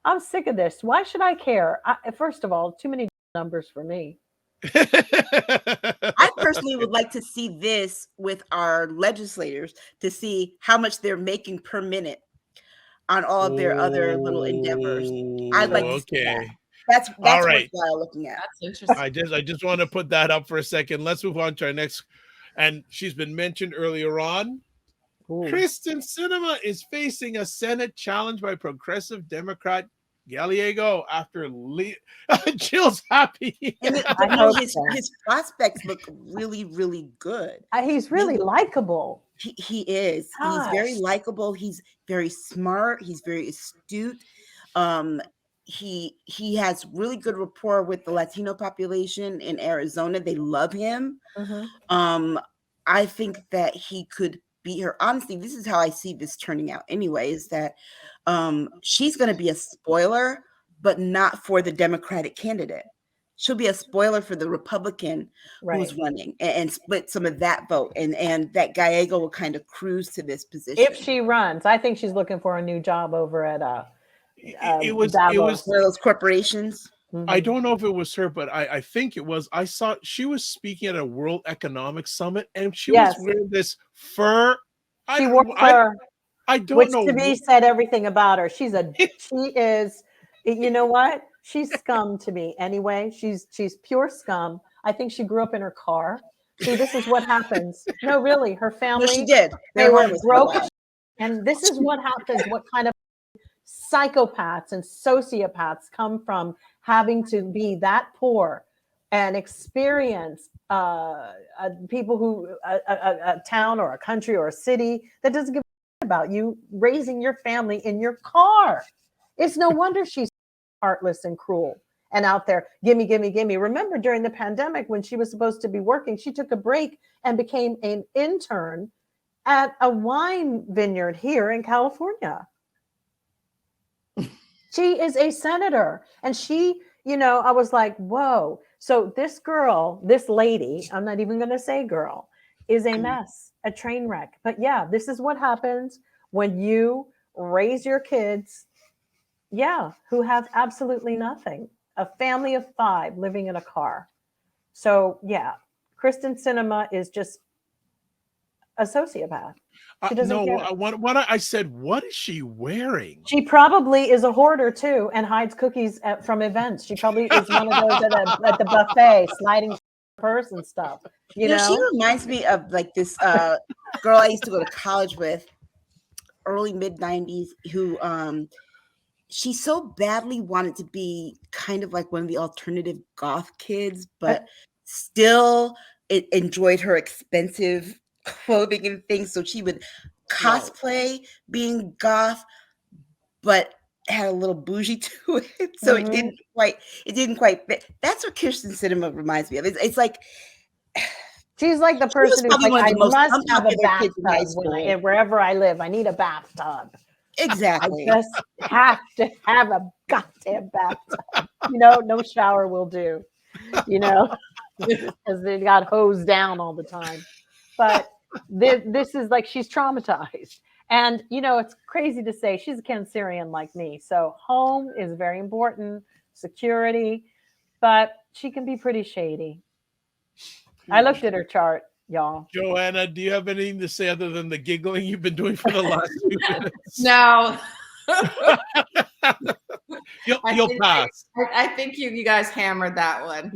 I'm sick of this. Why should I care? First of all, too many numbers for me. I personally would like to see this with our legislators to see how much they're making per minute on all of their other little endeavors. I'd like to see that. That's all right. Worthwhile looking at. That's interesting. I just want to put that up for a second. Let's move on to our next, and she's been mentioned earlier on. Kristen Sinema is facing a Senate challenge by progressive Democrat Gallego after Jill's happy. I know his prospects look really good. He's really likable. He is. Gosh. He's very likable. He's very smart. He's very astute. He has really good rapport with the Latino population in Arizona. They love him. Mm-hmm. I think that he could beat her. Honestly, this is how I see this turning out anyway, is that she's going to be a spoiler, but not for the Democratic candidate. She'll be a spoiler for the Republican who's running and split some of that vote. And that Gallego will kind of cruise to this position. If she runs, I think she's looking for a new job over at it was one of those corporations. Mm-hmm. I don't know if it was her, but I think it was. I saw she was speaking at a World Economic Summit, and she was wearing this fur. She wore fur. I don't which know. To me said everything about her. She is. You know what? She's scum to me. Anyway, she's pure scum. I think she grew up in her car. See, this is what happens. No, really, her family. No, she did. They were broke, and this is what happens. What kind of psychopaths and sociopaths come from having to be that poor and experience people who a town or a country or a city that doesn't give a about you raising your family in your car. It's no wonder she's heartless and cruel and out there, gimme. Remember during the pandemic when she was supposed to be working, she took a break and became an intern at a wine vineyard here in California. She is a senator, and she, I was like, whoa. So this girl, this lady, I'm not even going to say girl, is a mess, a train wreck. But yeah, this is what happens when you raise your kids, who have absolutely nothing. A family of 5 living in a car. So yeah, Kristen Sinema is just a sociopath. She doesn't care. What I said, what is she wearing? She probably is a hoarder too and hides cookies from events. She probably is one of those at the buffet sliding purse and stuff. You know, she reminds me of like this girl I used to go to college with, early mid-90s, who she so badly wanted to be kind of like one of the alternative goth kids, but still enjoyed her expensive clothing and things. So she would cosplay being goth, but had a little bougie to it. So it didn't quite fit. That's what Kristen Sinema reminds me of. It's like she's like the person who's like, I must have a bathtub wherever I live. I need a bathtub. Exactly. I just have to have a goddamn bathtub. No shower will do. Because they got hosed down all the time. But this is like she's traumatized. And, it's crazy to say she's a Cancerian like me. So home is very important, security, but she can be pretty shady. I looked at her chart. y'all. Joanna, do you have anything to say other than the giggling you've been doing for the last few minutes? No. You'll pass. I think you guys hammered that one.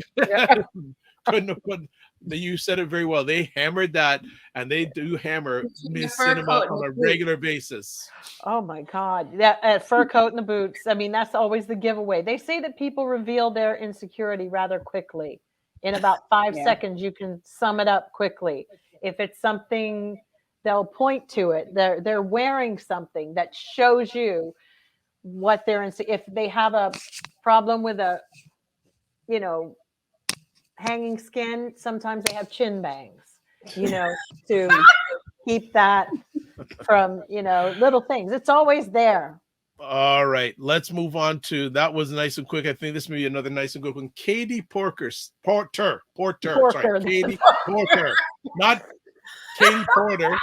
Couldn't have put. You said it very well. They hammered that, and they do hammer Miss Sinema on a regular basis. Oh my God, that fur coat and the boots. I mean, that's always the giveaway. They say that people reveal their insecurity rather quickly. In about 5 seconds, you can sum it up quickly. If it's something, they'll point to it. They're wearing something that shows you what they're in. If they have a problem with a, hanging skin, sometimes they have chin bangs, to keep that from, little things. It's always there. All right, let's move on to, that was nice and quick. I think this may be another nice and quick one. Katie Porter. Sorry, Katie Porter, not Katie Porter.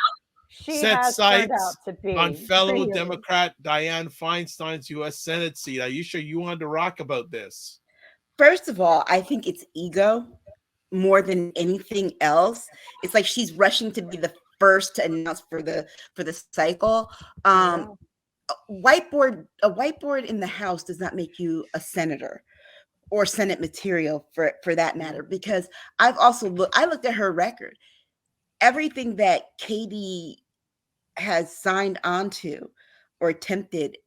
She set has sights to be on fellow really Democrat Dianne Feinstein's U.S. Senate seat. Are you sure you wanted to rock about this? First of all, I think it's ego more than anything else. It's like she's rushing to be the first to announce for the cycle. A whiteboard in the House does not make you a senator or Senate material for that matter, because I looked at her record. Everything that Katie has signed onto or attempted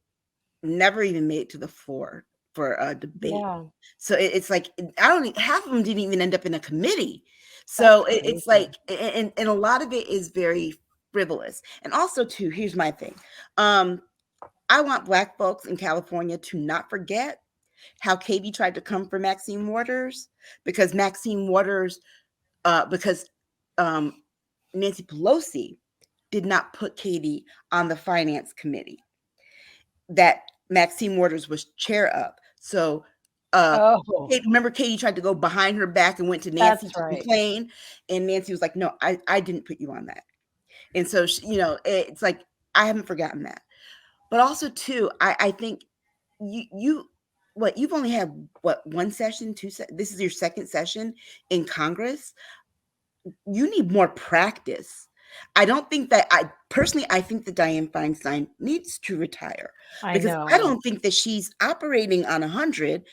never even made it to the floor for a debate. Yeah. So it's like, half of them didn't even end up in a committee. So it's like, and a lot of it is very frivolous. And also too, here's my thing. I want Black folks in California to not forget how Katie tried to come for Maxine Waters, because Nancy Pelosi did not put Katie on the finance committee that Maxine Waters was chair of. So remember Katie tried to go behind her back and went to Nancy to complain, and Nancy was like, no, I didn't put you on that. And so, it's like, I haven't forgotten that. But also too, I think you've only had one session, this is your second session in Congress. You need more practice. I think that Dianne Feinstein needs to retire, because I don't think that she's operating on 100.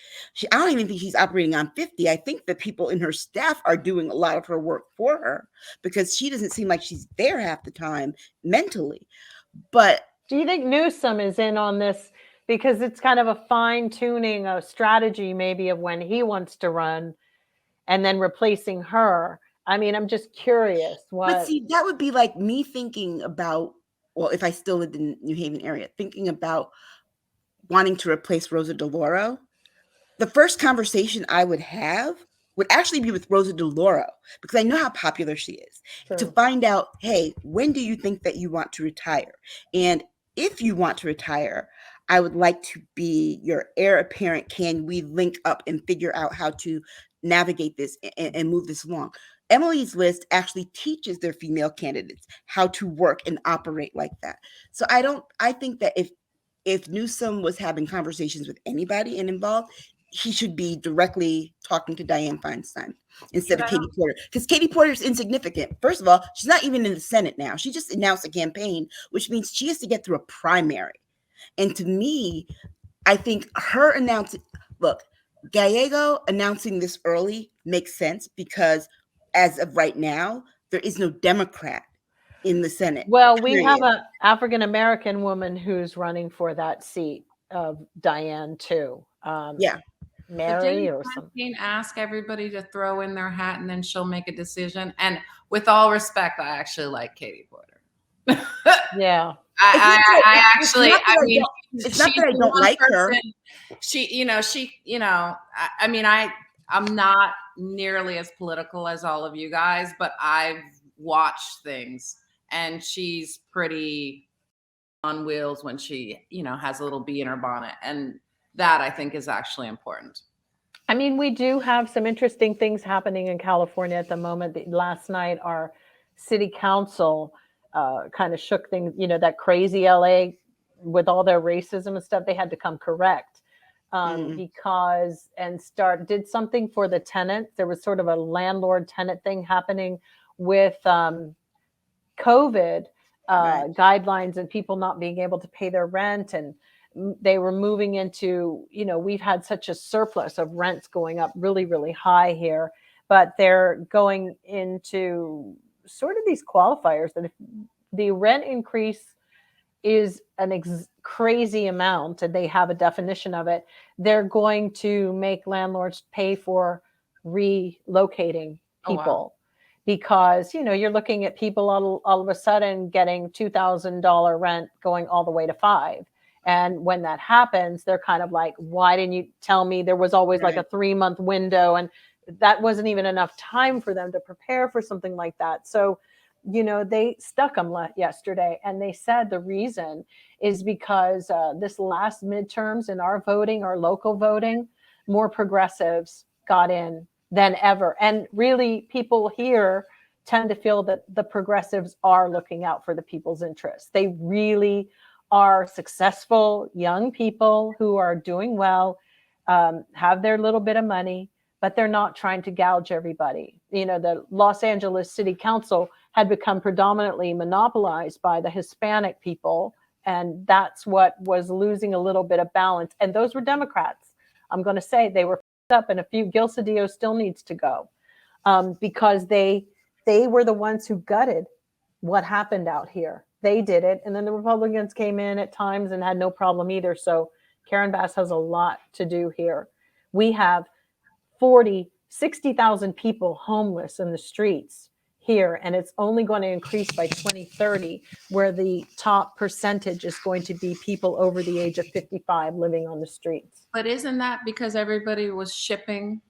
I don't even think she's operating on 50. I think that people in her staff are doing a lot of her work for her, because she doesn't seem like she's there half the time mentally. But do you think Newsom is in on this, because it's kind of a fine tuning, a strategy maybe of when he wants to run and then replacing her? I mean, I'm just curious. But see, that would be like me thinking about, if I still lived in New Haven area, thinking about wanting to replace Rosa DeLauro. The first conversation I would have would actually be with Rosa DeLauro, because I know how popular she is, to find out, hey, when do you think that you want to retire? And if you want to retire, I would like to be your heir apparent. Can we link up and figure out how to navigate this and move this along? Emily's List actually teaches their female candidates how to work and operate like that. So I think that if Newsom was having conversations with anybody and involved, he should be directly talking to Dianne Feinstein instead of Katie Porter, because Katie Porter is insignificant. First of all, she's not even in the Senate now. She just announced a campaign, which means she has to get through a primary. And to me, I think her announcing, Gallego announcing this early makes sense, because as of right now, there is no Democrat in the Senate. Well, we have an African-American woman who's running for that seat of Dianne too. Mary or something. Ask everybody to throw in their hat, and then she'll make a decision. And with all respect, I actually like Katie Porter. Yeah. It's not that I don't like her. I'm not nearly as political as all of you guys, but I've watched things, and she's pretty on wheels when she, has a little bee in her bonnet. And that, I think, is actually important. I mean, we do have some interesting things happening in California at the moment. Last night, our city council kind of shook things, that crazy LA with all their racism and stuff, they had to come correct. Because did something for the tenants. There was sort of a landlord tenant thing happening with COVID guidelines and people not being able to pay their rent, and they were moving into, we've had such a surplus of rents going up really, really high here, but they're going into sort of these qualifiers that if the rent increase is an crazy amount, and they have a definition of it, they're going to make landlords pay for relocating people. Because, you're looking at people all of a sudden getting $2,000 rent going all the way to $5,000. And when that happens, they're kind of like, why didn't you tell me? There was always like a 3-month window, and that wasn't even enough time for them to prepare for something like that. So, they stuck them yesterday, and they said the reason is because this last midterms in our local voting, more progressives got in than ever. And really, people here tend to feel that the progressives are looking out for the people's interests. They really are successful young people who are doing well, have their little bit of money, but they're not trying to gouge everybody. The Los Angeles City Council had become predominantly monopolized by the Hispanic people, and that's what was losing a little bit of balance. And those were Democrats. I'm going to say they were up, and Gil Cedillo still needs to go because they were the ones who gutted what happened out here. They did it, and then the Republicans came in at times and had no problem either. So Karen Bass has a lot to do here. We have 60,000 people homeless in the streets here, and it's only going to increase by 2030, where the top percentage is going to be people over the age of 55 living on the streets. But isn't that because everybody was shipping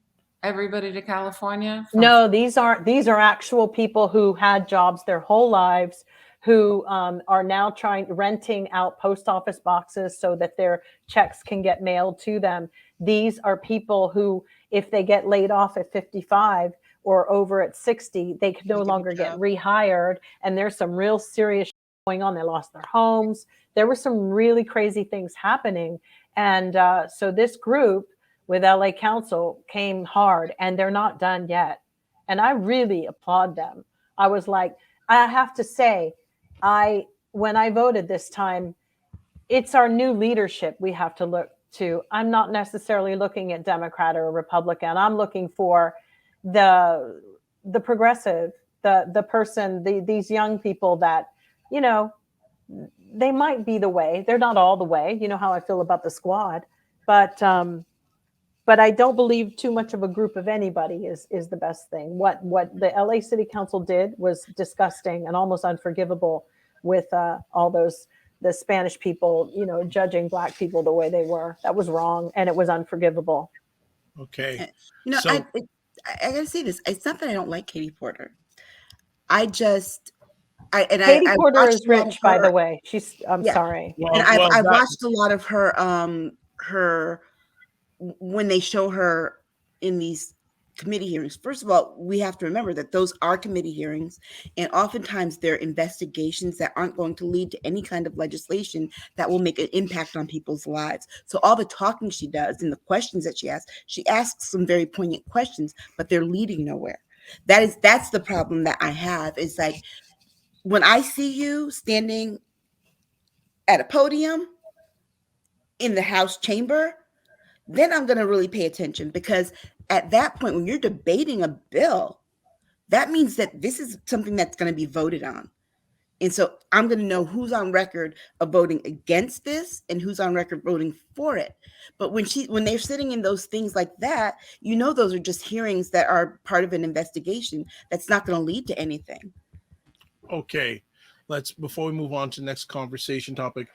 everybody to California? No, these are actual people who had jobs their whole lives, who are now renting out post office boxes so that their checks can get mailed to them. These are people who, if they get laid off at 55 or over at 60, they can no longer get rehired. And there's some real serious going on. They lost their homes. There were some really crazy things happening. And so this group with LA Council came hard, and they're not done yet. And I really applaud them. I was like, I have to say, when I voted this time, it's our new leadership we have to look to. I'm not necessarily looking at Democrat or Republican. I'm looking for the progressive, the person, these young people that, they might be the way. They're not all the way. You know how I feel about the squad, but I don't believe too much of a group of anybody is the best thing. What the LA City Council did was disgusting and almost unforgivable, with all the Spanish people, judging Black people the way they were. That was wrong, and it was unforgivable. Okay. I gotta say this. It's not that I don't like Katie Porter. Katie Porter is rich, by the way. I'm sorry. I watched a lot of her when they show her in these committee hearings. First of all, we have to remember that those are committee hearings, and oftentimes they're investigations that aren't going to lead to any kind of legislation that will make an impact on people's lives. So all the talking she does and the questions that she asks some very poignant questions, but they're leading nowhere. That's the problem that I have, is like, when I see you standing at a podium in the House chamber, then I'm going to really pay attention, because at that point, when you're debating a bill, that means that this is something that's going to be voted on. And so I'm going to know who's on record of voting against this and who's on record voting for it. But when they're sitting in those things like that, those are just hearings that are part of an investigation that's not going to lead to anything. Okay. Before we move on to the next conversation topic,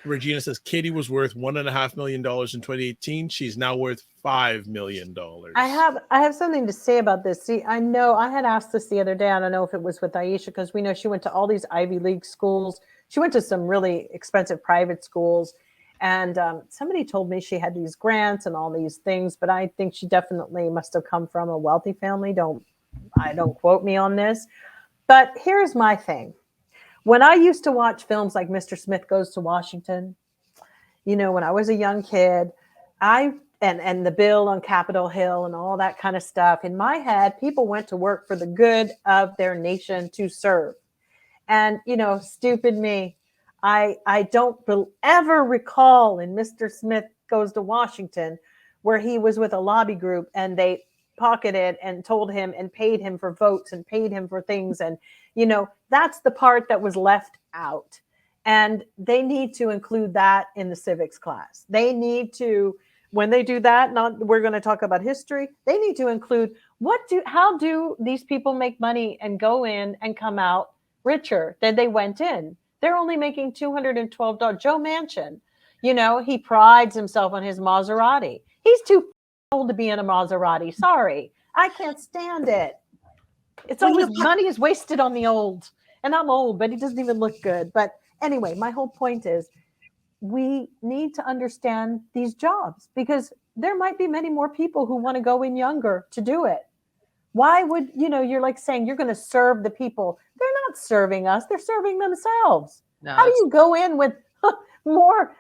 Regina says Katie was worth $1.5 million in 2018. She's now worth $5 million. I have something to say about this. See, I know I had asked this the other day. I don't know if it was with Aisha, because we know she went to all these Ivy League schools. She went to some really expensive private schools. And somebody told me she had these grants and all these things, but I think she definitely must have come from a wealthy family. Don't quote me on this. But here's my thing. When I used to watch films like Mr. Smith Goes to Washington, when I was a young kid, I and the bill on Capitol Hill and all that kind of stuff. In my head, people went to work for the good of their nation to serve. And, stupid me, I don't ever recall in Mr. Smith Goes to Washington where he was with a lobby group and they pocketed and told him and paid him for votes and paid him for things. And, that's the part that was left out. And they need to include that in the civics class. They need to, when they do that, we're going to talk about history. They need to include how do these people make money and go in and come out richer than they went in? They're only making $212. Joe Manchin, he prides himself on his Maserati. He's too old to be in a Maserati. Sorry, I can't stand it. It's always money is wasted on the old. And I'm old, but he doesn't even look good. But anyway, my whole point is we need to understand these jobs because there might be many more people who want to go in younger to do it. Why would, you're like saying you're going to serve the people. They're not serving us. They're serving themselves. No, how do you go in with more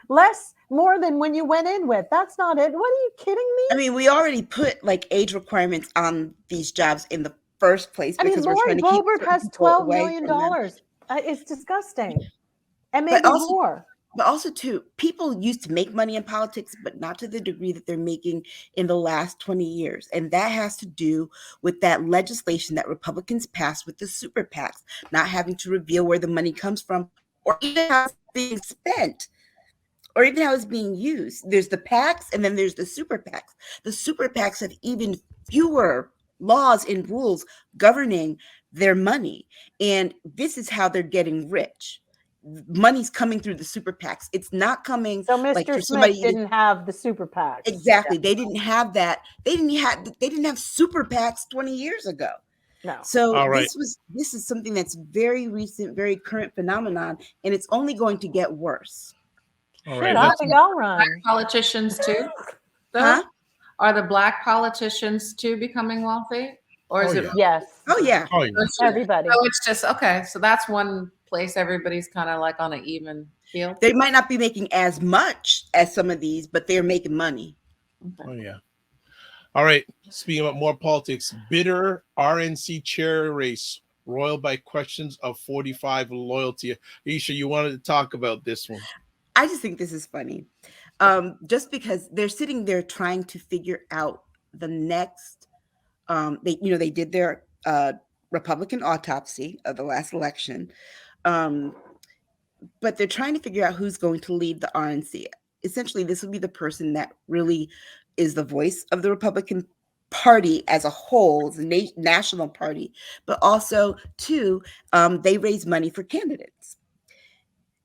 than when you went in with? That's not it. What, are you kidding me? I mean, we already put age requirements on these jobs in the first place because we're trying to keep Lori Goldberg has $12 million. It's disgusting. And maybe more. But also, too, people used to make money in politics, but not to the degree that they're making in the last 20 years. And that has to do with that legislation that Republicans passed with the super PACs, not having to reveal where the money comes from or even how it's being spent or even how it's being used. There's the PACs and then there's the super PACs. The super PACs have even fewer laws and rules governing their money. And this is how they're getting rich. Money's coming through the super PACs. It's not coming. So Mr. Smith didn't have the super PACs. Exactly. Yeah. They didn't have that. They didn't have super PACs 20 years ago. No. So this is something that's very recent, very current phenomenon, and it's only going to get worse. All right. I think I'll run. Black politicians too. Huh? Are the Black politicians too becoming wealthy? Or is it? Yes. Oh yeah. Everybody. So it's just okay. So that's one place everybody's kind of like on an even field. They might not be making as much as some of these, but they're making money. Okay. Oh yeah. All right. Speaking about more politics, bitter RNC chair race roiled by questions of 45 loyalty. Aisha, you wanted to talk about this one. I just think this is funny. Just because they're sitting there trying to figure out the next. They did their Republican autopsy of the last election. But they're trying to figure out who's going to lead the RNC. Essentially, this will be the person that really is the voice of the Republican Party as a whole, the national party, but also, too, they raise money for candidates.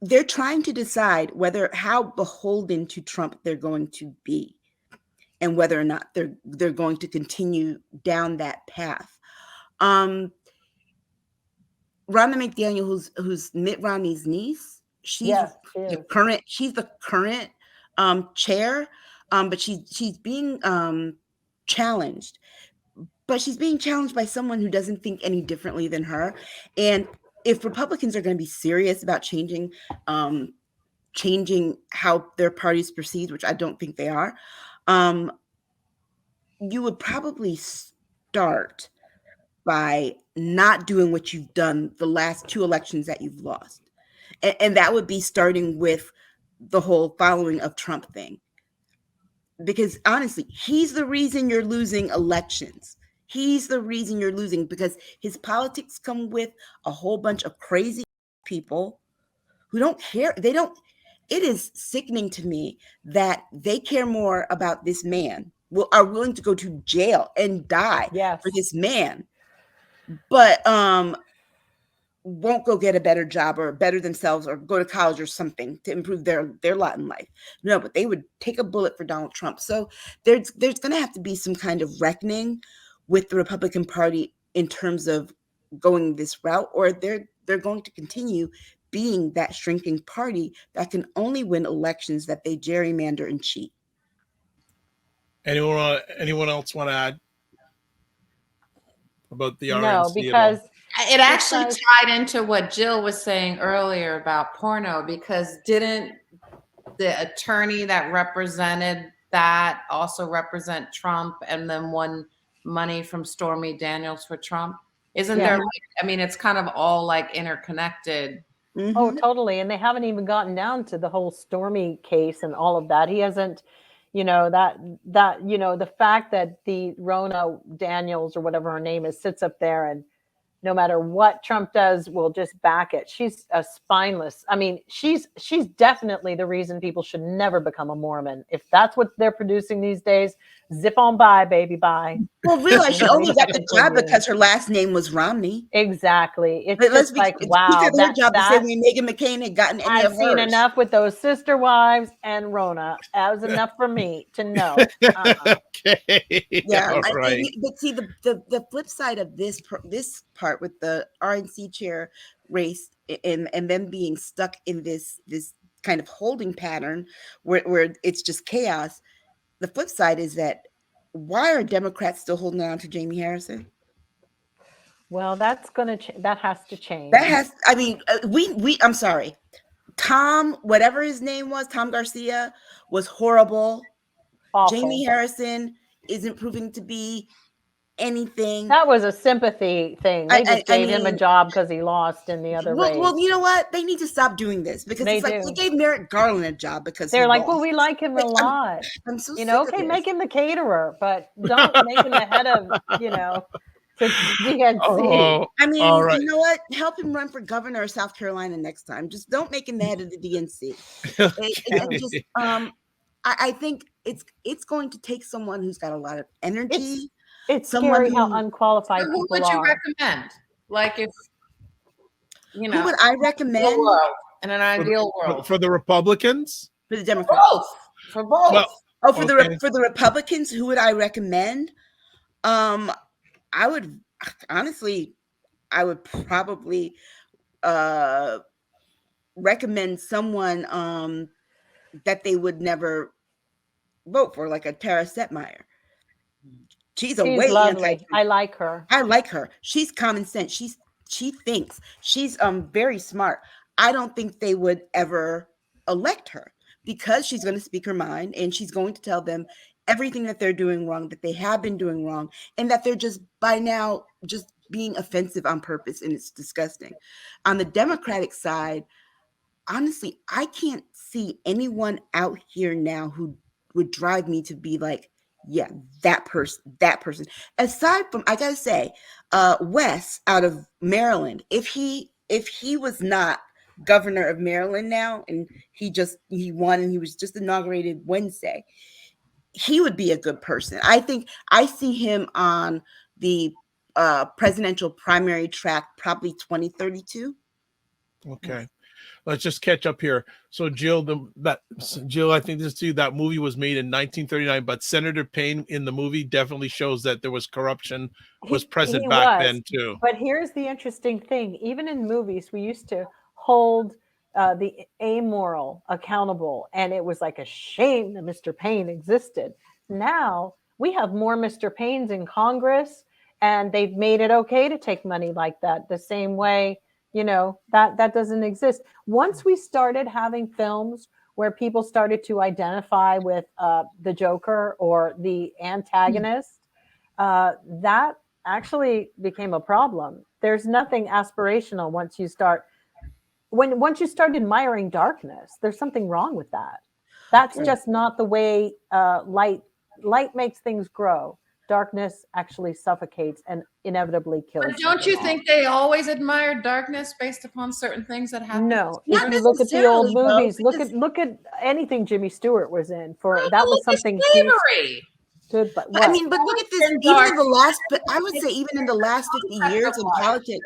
They're trying to decide how beholden to Trump they're going to be and whether or not they're going to continue down that path. Ronna McDaniel, who's Mitt Romney's niece, she's the current chair, but she's being challenged. But she's being challenged by someone who doesn't think any differently than her. And if Republicans are going to be serious about changing how their party's perceived, which I don't think they are, you would probably start by not doing what you've done the last two elections that you've lost. And that would be starting with the whole following of Trump thing. Because honestly, he's the reason you're losing elections. He's the reason you're losing because his politics come with a whole bunch of crazy people who don't care. It is sickening to me that they care more about this man, are willing to go to jail and die for this man, but won't go get a better job or better themselves or go to college or something to improve their lot in life. No, but they would take a bullet for Donald Trump. So there's going to have to be some kind of reckoning with the Republican Party in terms of going this route, or they're going to continue being that shrinking party that can only win elections that they gerrymander and cheat. Anyone else want to add about the RNC? No, because it actually tied into what Jill was saying earlier about porno, because didn't the attorney that represented that also represent Trump and then won money from Stormy Daniels for Trump? Isn't there, like, I mean, it's kind of all like interconnected. Mhm. Oh, totally. And they haven't even gotten down to the whole Stormy case and all of that. He hasn't, the fact that the Rona Daniels or whatever her name is sits up there and no matter what Trump does, will just back it. She's a spineless. I mean, she's definitely the reason people should never become a Mormon. If that's what they're producing these days, zip on by, baby, bye. Well, realize she only got the job because her last name was Romney. Exactly. It's just like, wow. That's her job to say when Meghan McCain had gotten any I've of hers. seen enough with those sister wives and Rona. That was enough for me to know. Okay. Yeah, right. But see, the flip side of this part with the RNC chair race and them being stuck in this kind of holding pattern where it's just chaos. The flip side is that why are Democrats still holding on to Jamie Harrison? Well, that has to change. I'm sorry. Tom, whatever his name was, Tom Garcia was horrible. Awful. Jamie Harrison isn't proving to be anything. That was a sympathy thing. They just gave him a job because he lost in the other race. Well, you know what? They need to stop doing this because they gave Merrick Garland a job because they're like, well, we like him a lot. I'm so okay, make him the caterer, but don't make him the head of, the DNC. Oh, I mean, you know what? Help him run for governor of South Carolina next time. Just don't make him the head of the DNC. I think it's going to take someone who's got a lot of energy. It's scary how unqualified people are. Who would you recommend? Like if, who would I recommend? In an ideal world. For the Republicans? For the Democrats? For both. Well, for the Republicans, who would I recommend? I would probably recommend someone that they would never vote for, like a Tara Setmeyer. She's lovely. I like her. She's common sense. She thinks. She's very smart. I don't think they would ever elect her because she's going to speak her mind and she's going to tell them everything that they're doing wrong, that they have been doing wrong, and that they're just by now just being offensive on purpose, and it's disgusting. On the Democratic side, honestly, I can't see anyone out here now who would drive me to be like, yeah, that person. Aside from, I gotta say, Wes out of Maryland, if he was not governor of Maryland now, and he won and he was just inaugurated Wednesday, he would be a good person. I think I see him on the presidential primary track, probably 2032. Okay. Let's just catch up here. So Jill, I think this too, that movie was made in 1939, but Senator Payne in the movie definitely shows that there was corruption was present back then too. But here's the interesting thing. Even in movies, we used to hold the amoral accountable, and it was like a shame that Mr. Payne existed. Now we have more Mr. Paynes in Congress, and they've made it okay to take money like that the same way. That doesn't exist. Once we started having films where people started to identify with the Joker or the antagonist, that actually became a problem. There's nothing aspirational once you start admiring darkness. There's something wrong with that. That's just not the way light makes things grow. Darkness actually suffocates and inevitably kills. But don't you think they always admired darkness based upon certain things that happened? No, if you look at the old movies, look at anything Jimmy Stewart was in. That was something slavery. Good, but I mean, but look at this. Even in the last, but I would say even in the last 50 years in politics,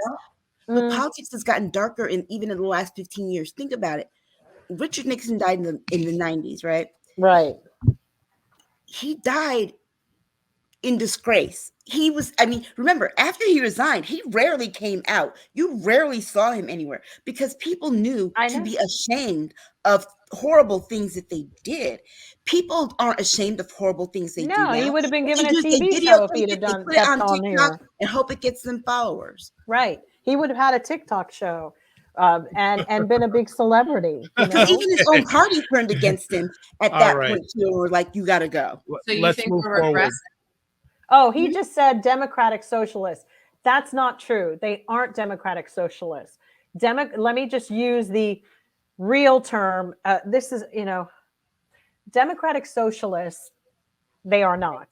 but politics has gotten darker. Even in the last 15 years, think about it. Richard Nixon died in the 90s, right? Right. He died in disgrace. Remember, after he resigned, he rarely came out. You rarely saw him anywhere because people knew to be ashamed of horrible things that they did. People aren't ashamed of horrible things they do. No, he would have been given a TV show if he'd have done that on TikTok and hope it gets them followers. Right. He would have had a TikTok show and been a big celebrity. Because even his own party turned against him at All that right. point too. We're like, you got to go. So you Let's think move we're forward. regressing? Oh, he just said Democratic Socialists. That's not true. They aren't Democratic Socialists. Let me just use the real term. This is, Democratic Socialists, they are not.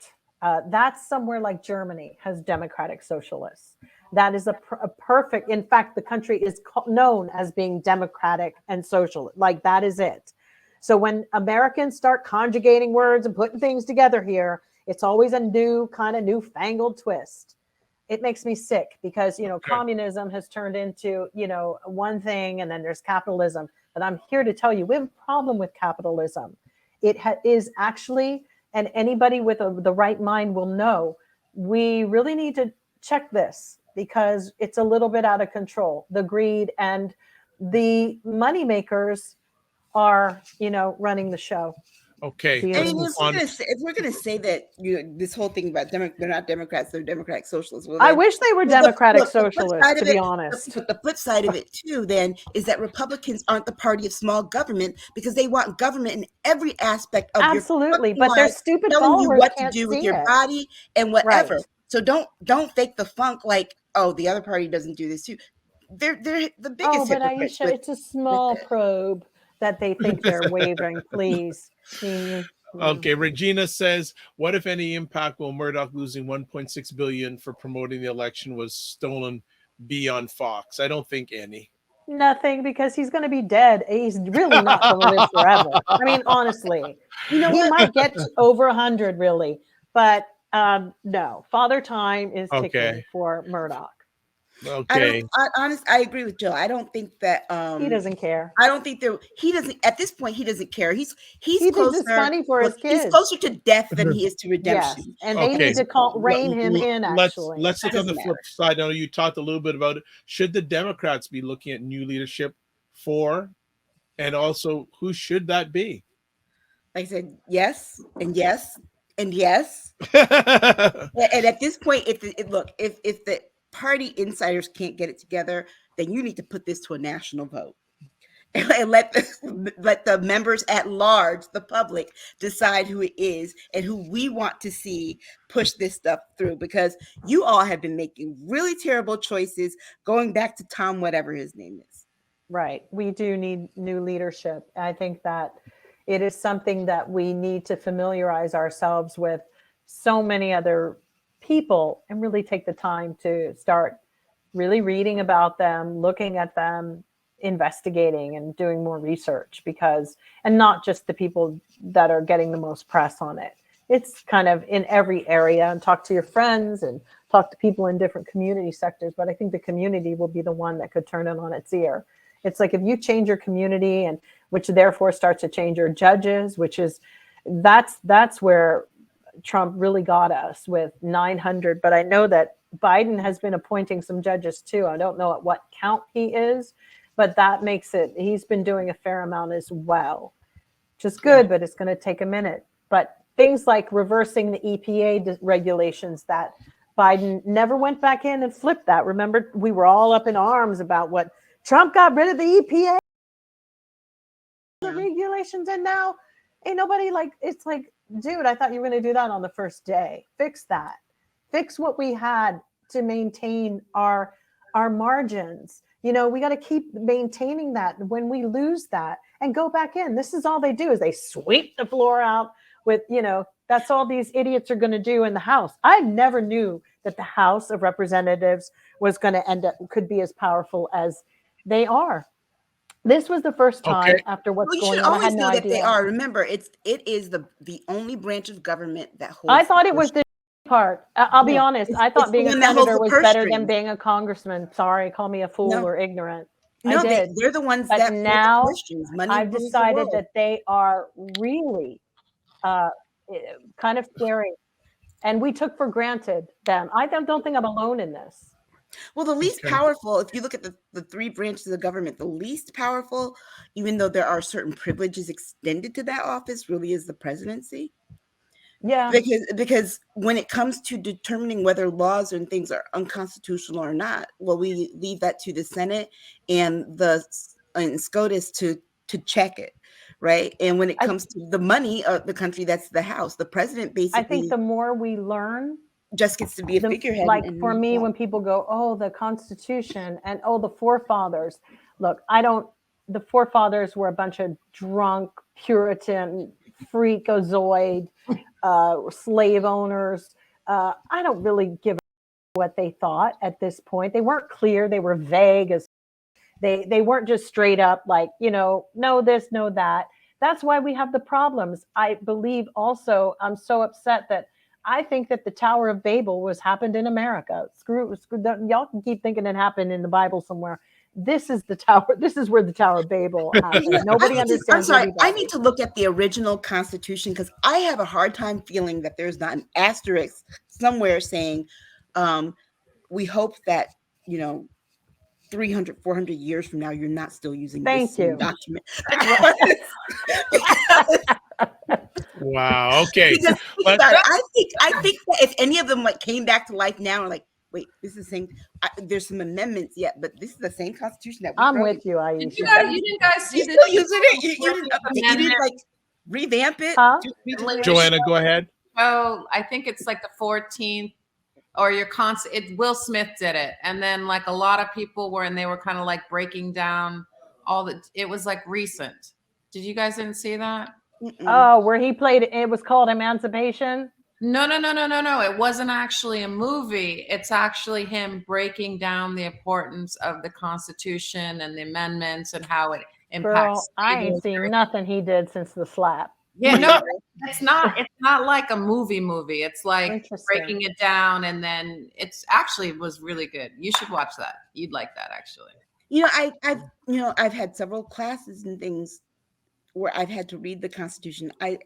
That's somewhere like Germany has Democratic Socialists. That is a perfect, in fact, the country is known as being democratic and socialist. Like that is it. So when Americans start conjugating words and putting things together here, it's always a new kind of newfangled twist. It makes me sick because, communism has turned into, one thing, and then there's capitalism. But I'm here to tell you, we have a problem with capitalism. It is actually, and anybody with the right mind will know, we really need to check this because it's a little bit out of control. The greed and the money makers are, running the show. Okay. I mean, if we're going to say that this whole thing about they're not Democrats, they're Democratic Socialists. Well, I wish they were Democratic Socialists, to be honest. But the flip side of it, too, then, is that Republicans aren't the party of small government because they want government in every aspect of Absolutely, your but their stupid telling followers you what to can't do with see your it. body and whatever. Right. So don't fake the funk like, oh, the other party doesn't do this too. They're the biggest. Oh, but Aisha, it's a small probe that they think they're wavering. Please. Okay, Regina says, what if any impact will Murdoch losing 1.6 billion for promoting the election was stolen be on Fox? I don't think any. Nothing, because he's going to be dead. He's really not going to live forever. I mean, honestly, he might get to over 100, really, but no. Father Time is ticking for Murdoch. Okay. I agree with Jill. I don't think that he doesn't care. I don't think he doesn't at this point. He doesn't care. He's closer. It's funny for his kids. He's closer to death than he is to redemption. Yes. And they need to rein him in. Actually, let's look on the flip side. I know you talked a little bit about it. Should the Democrats be looking at new leadership for, and also who should that be? Like I said, yes, and yes, and yes. And at this point, if the party insiders can't get it together, then you need to put this to a national vote and let the members at large, the public, decide who it is and who we want to see push this stuff through, because you all have been making really terrible choices going back to Tom, whatever his name is. Right. We do need new leadership. I think that it is something that we need to familiarize ourselves with so many other people and really take the time to start really reading about them, looking at them, investigating and doing more research, and not just the people that are getting the most press on it. It's kind of in every area, and talk to your friends and talk to people in different community sectors. But I think the community will be the one that could turn it on its ear. It's like if you change your community, and which therefore starts to change your judges, that's where Trump really got us with 900. But I know that Biden has been appointing some judges too. I don't know at what count he is, but that makes it, he's been doing a fair amount as well, which is good, but it's going to take a minute. But things like reversing the EPA regulations that Biden never went back in and flipped that. Remember, we were all up in arms about what Trump got rid of the EPA regulations, and now ain't nobody it's like, dude, I thought you were going to do that on the first day. Fix that. Fix what we had to maintain our margins. We got to keep maintaining that. When we lose that, and go back in, this is all they do is they sweep the floor out with, that's all these idiots are going to do in the House. I never knew that the House of Representatives was going to could be as powerful as they are. This was the first time after what's going on. I had no idea that they are. Remember, it is the only branch of government that holds. I thought it was the part. I'll be honest. I thought being a senator was better than being a congressman. Sorry, call me a fool or ignorant. No, I did. They're the ones but that now I've decided that they are really kind of scary, and we took for granted them. I don't think I'm alone in this. Well, the least powerful, if you look at the three branches of government, the least powerful, even though there are certain privileges extended to that office, really is the presidency. Yeah. Because when it comes to determining whether laws and things are unconstitutional or not, well, we leave that to the Senate and SCOTUS to check it, right? And when it comes to the money of the country, that's the House. The president basically, I think the more we learn, just gets to be a figurehead. Like for me, when people go, oh, the Constitution and oh, the forefathers. Look, the forefathers were a bunch of drunk Puritan freakazoid slave owners. I don't really give a what they thought at this point. They weren't clear. They were vague. As they weren't just straight up like, no this, no that. That's why we have the problems. I believe also, I'm so upset that I think that the Tower of Babel happened in America. Screw y'all can keep thinking it happened in the Bible somewhere. This is the tower. This is where the Tower of Babel happened. Nobody understands. I'm sorry. I need to look at the original Constitution because I have a hard time feeling that there's not an asterisk somewhere saying, we hope that, 300, 400 years from now, you're not still using this document. Wow. Okay. Because, I think that if any of them came back to life now and wait, this is the same. There's some amendments yet, but this is the same Constitution that I'm with you, Aisha. You didn't guys see this? Still using it? You didn't revamp it? Huh? Joanna, go ahead. Oh, I think it's like the 14th, or your Will Smith did it, and then a lot of people were, and they were kind of breaking down it was recent. Did you guys didn't see that? Oh, where he played it was called Emancipation. No. It wasn't actually a movie. It's actually him breaking down the importance of the Constitution and the amendments and how it impacts. Girl, I ain't seen nothing he did since the slap. Yeah, no, it's not like a movie. It's breaking it down, and then it's actually was really good. You should watch that. You'd like that, actually. I've had several classes and things where I've had to read the Constitution. I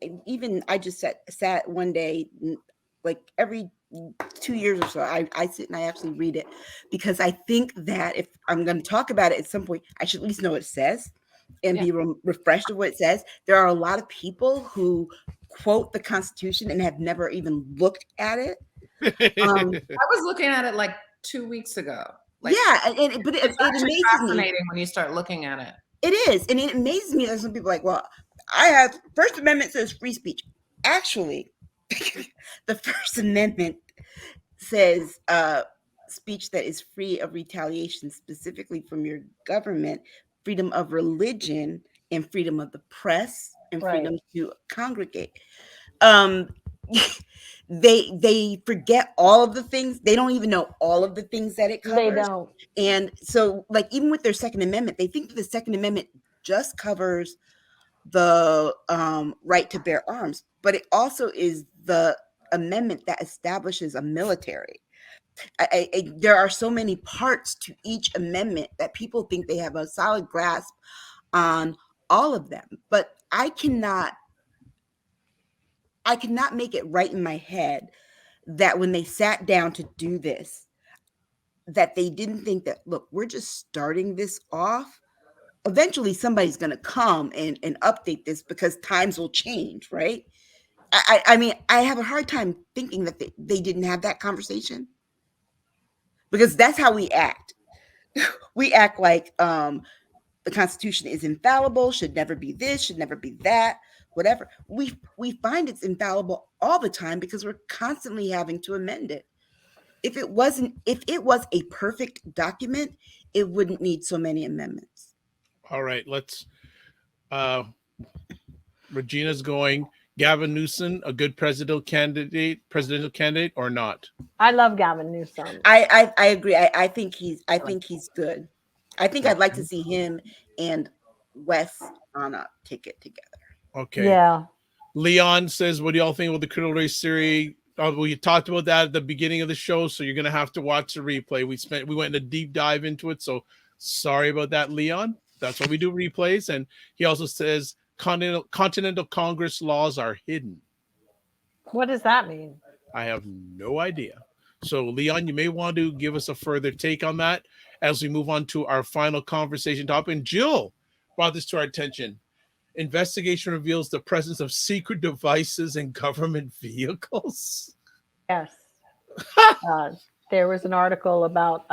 just sat one day, every 2 years or so, I sit and I actually read it because I think that if I'm going to talk about it at some point, I should at least know what it says and be refreshed of what it says. There are a lot of people who quote the Constitution and have never even looked at it. I was looking at it 2 weeks ago. But it amazes fascinating me when you start looking at it. It is, and it amazes me that some people are well, I have First Amendment says free speech. Actually, the First Amendment says speech that is free of retaliation, specifically from your government, freedom of religion, and freedom of the press, and freedom to congregate. They forget all of the things. They don't even know all of the things that it covers. They don't. And so, even with their Second Amendment, they think that the Second Amendment just covers the right to bear arms, but it also is the amendment that establishes a military. There are so many parts to each amendment that people think they have a solid grasp on all of them, but I cannot make it right in my head that when they sat down to do this, that they didn't think that, look, we're just starting this off. Eventually somebody's going to come and update this because times will change, right? I mean, I have a hard time thinking that they didn't have that conversation, because that's how we act. We act like the Constitution is infallible, should never be this, should never be that, whatever. We find it's infallible all the time because we're constantly having to amend it. If it was a perfect document, it wouldn't need so many amendments. All right, let's Regina's going. Gavin Newsom, a good presidential candidate or not? I love Gavin Newsom. I agree. I think he's good. I think I'd like to see him and Wes on a ticket together. Okay. Yeah. Leon says, what do y'all think about the critical race theory? We talked about that at the beginning of the show, so you're gonna have to watch the replay. We went in a deep dive into it, so sorry about that, Leon. That's why we do replays. And he also says Continental Congress laws are hidden. What does that mean? I have no idea. So, Leon, you may want to give us a further take on that as we move on to our final conversation topic. And Jill brought this to our attention. investigation reveals the presence of secret devices in government vehicles. Yes. There was an article about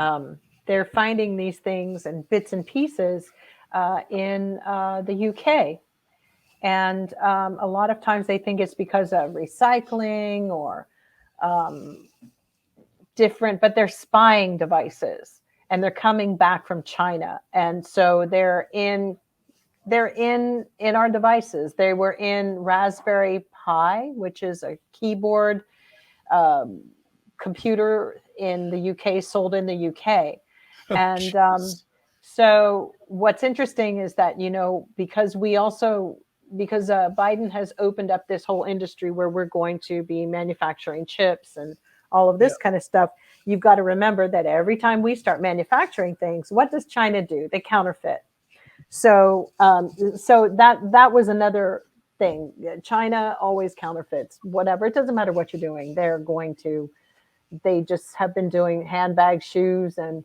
they're finding these things and bits and pieces in the UK. And a lot of times they think it's because of recycling or different, but they're spying devices and they're coming back from China. And so they're in our devices. They were in Raspberry Pi, which is a keyboard computer in the UK, sold in the UK. And so what's interesting is that, because Biden has opened up this whole industry where we're going to be manufacturing chips and all of this kind of stuff, you've got to remember that every time we start manufacturing things, what does China do? They counterfeit. So that was another thing. China always counterfeits whatever. It doesn't matter what you're doing. They just have been doing handbags, shoes, and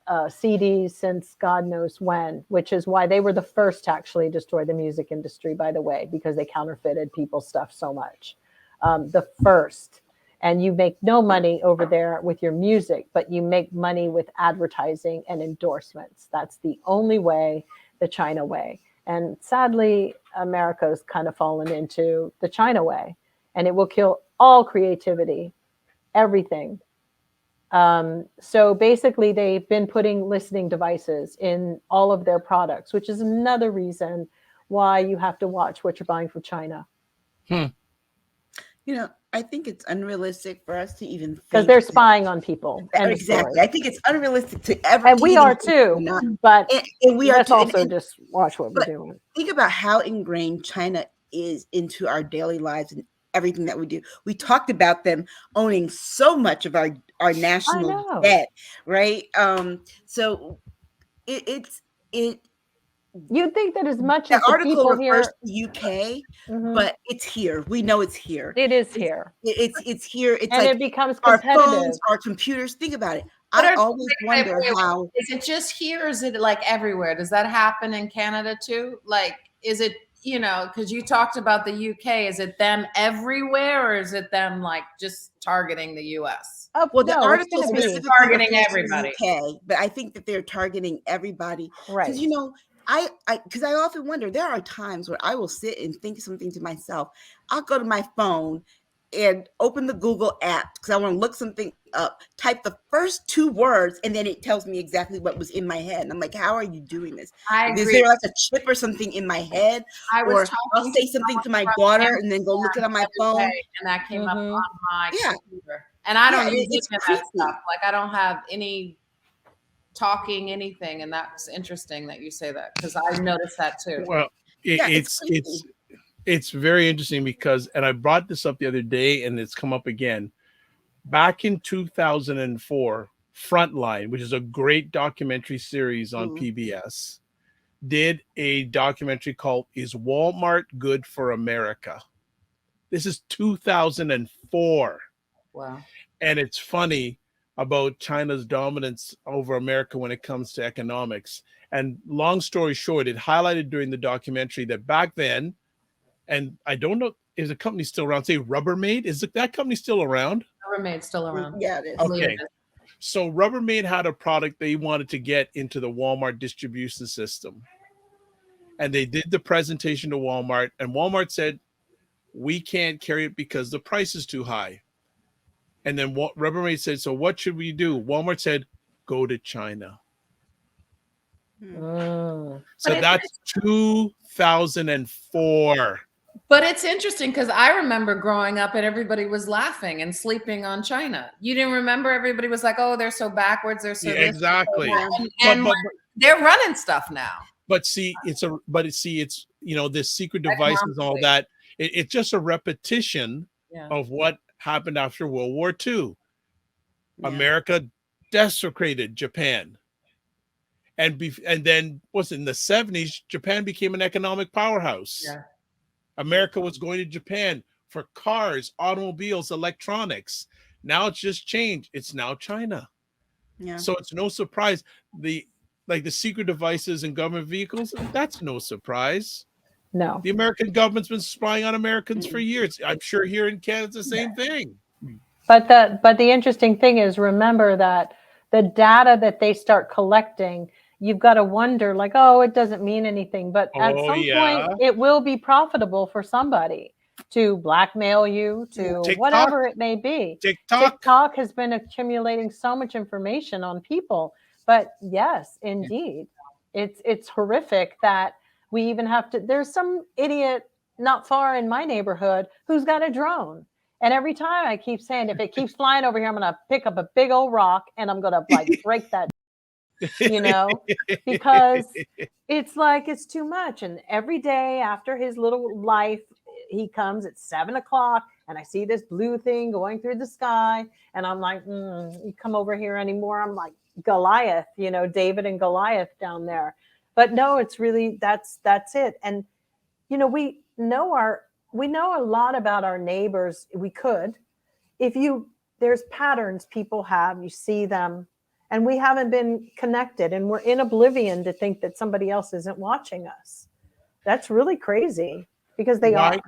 CDs since God knows when, which is why they were the first to actually destroy the music industry, by the way, because they counterfeited people's stuff so much. The first. And you make no money over there with your music, but you make money with advertising and endorsements. That's the only way, the China way. And sadly, America's kind of fallen into the China way, and it will kill all creativity, everything. So basically, they've been putting listening devices in all of their products, which is another reason why you have to watch what you're buying from China. I think it's unrealistic for us to even think because they're spying on people. Exactly. I think it's unrealistic to ever. And we are too. But and we let's are too. also just watch what we're doing. Think about how ingrained China is into our daily lives and everything that we do. We talked about them owning so much of our national debt, right? So it's. You'd think that as much the as the article people refers here, to UK, but it's here. We know it's here. It is here. It's here. It's and like it becomes our competitive. phones, our computers. Think about it. I always wonder how. Is it just here or is it like everywhere? Does that happen in Canada too? Like, is it, because you talked about the UK, is it them everywhere or is it them like just targeting the US? Well, the article is targeting everybody. UK, but I think that they're targeting everybody. Right. Because, because I often wonder, there are times where I will sit and think something to myself. I'll go to my phone and open the Google app because I want to look something up, type the first 2 words, and then it tells me exactly what was in my head. And I'm like, how are you doing this? Is there like a chip or something in my head? Or I'll say something to my daughter and then go look it on my phone. And that came up on my computer. And I don't use any of that stuff. Like, I don't have any talking anything, and that's interesting that you say that because I noticed that too. Well, it's very interesting because, and I brought this up the other day, and it's come up again. Back in 2004, Frontline, which is a great documentary series on PBS, did a documentary called "Is Walmart Good for America?" This is 2004. Wow. And it's funny about China's dominance over America when it comes to economics. And long story short, it highlighted during the documentary that back then, and I don't know, is the company still around? Say Rubbermaid, is that company still around? Rubbermaid's still around. Yeah, it is. Okay. So Rubbermaid had a product they wanted to get into the Walmart distribution system. And they did the presentation to Walmart, and Walmart said, we can't carry it because the price is too high. And then Rubbermaid said, so what should we do? Walmart said, go to China. So that's 2004. But it's interesting because I remember growing up and everybody was laughing and sleeping on China. You didn't remember? Everybody was like, oh, they're so backwards. They're so exactly. And they're running stuff now. But see, it's this secret devices, all that. It's just a repetition of what happened after World War II. America desecrated Japan. And then in the 70s, Japan became an economic powerhouse. Yeah. America was going to Japan for cars, automobiles, electronics. Now it's just changed. It's now China. Yeah. So it's no surprise. The secret devices in government vehicles, that's no surprise. No. The American government's been spying on Americans for years. I'm sure here in Canada, it's the same thing. But the interesting thing is, remember that the data that they start collecting, you've got to wonder, like, oh, it doesn't mean anything. But at some point, it will be profitable for somebody to blackmail you, to TikTok, whatever it may be. TikTok has been accumulating so much information on people. But yes, indeed, it's horrific that we even have to. There's some idiot not far in my neighborhood who's got a drone. And every time I keep saying, if it keeps flying over here, I'm going to pick up a big old rock and I'm going to like break that, because it's like, it's too much. And every day after his little life, he comes at 7:00 and I see this blue thing going through the sky. And I'm like, you come over here anymore. I'm like Goliath, David and Goliath down there. But no, it's really, that's it. And, we know a lot about our neighbors. We could, there's patterns people have, you see them, and we haven't been connected, and we're in oblivion to think that somebody else isn't watching us. That's really crazy, because they are.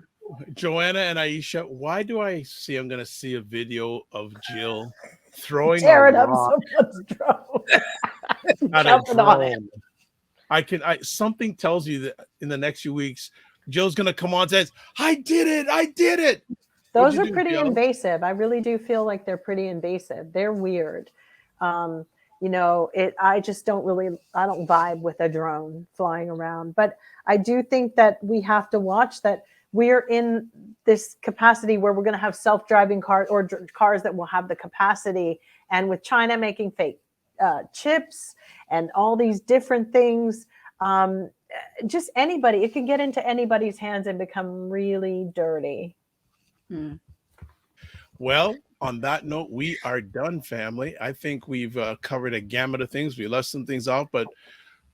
Joanna and Aisha, why do I see, I'm going to see a video of Jill throwing tearing up someone's drone. Jumping on it. Something tells you that in the next few weeks, Jill's going to come on and says, I did it. Those are pretty invasive. I really do feel like they're pretty invasive. They're weird. I just don't vibe with a drone flying around. But I do think that we have to watch that we're in this capacity where we're going to have self-driving cars, or cars that will have the capacity. And with China making fake chips and all these different things, just anybody, it can get into anybody's hands and become really dirty. Well, on that note, we are done, family. I think we've covered a gamut of things. We left some things out, but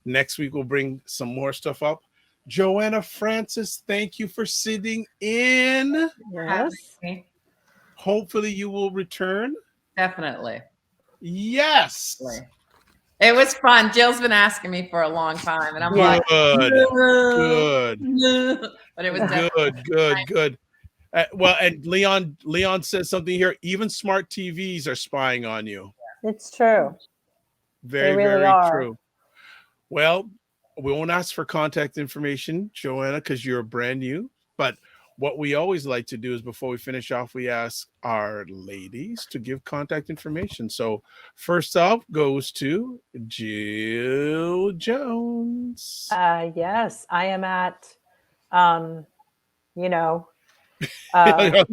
next week we'll bring some more stuff up. Joanna Francis, thank you for sitting in. Yes. Hopefully you will return. Definitely. Yes. It was fun. Jill's been asking me for a long time, and I'm good. But it was good. Well, and Leon says something here. Even smart TVs are spying on you. It's true. Very, really very true. Well, we won't ask for contact information, Joanna, because you're brand new. But what we always like to do is, before we finish off, we ask our ladies to give contact information. So first up goes to Jill Jones. Yes, I am at, on the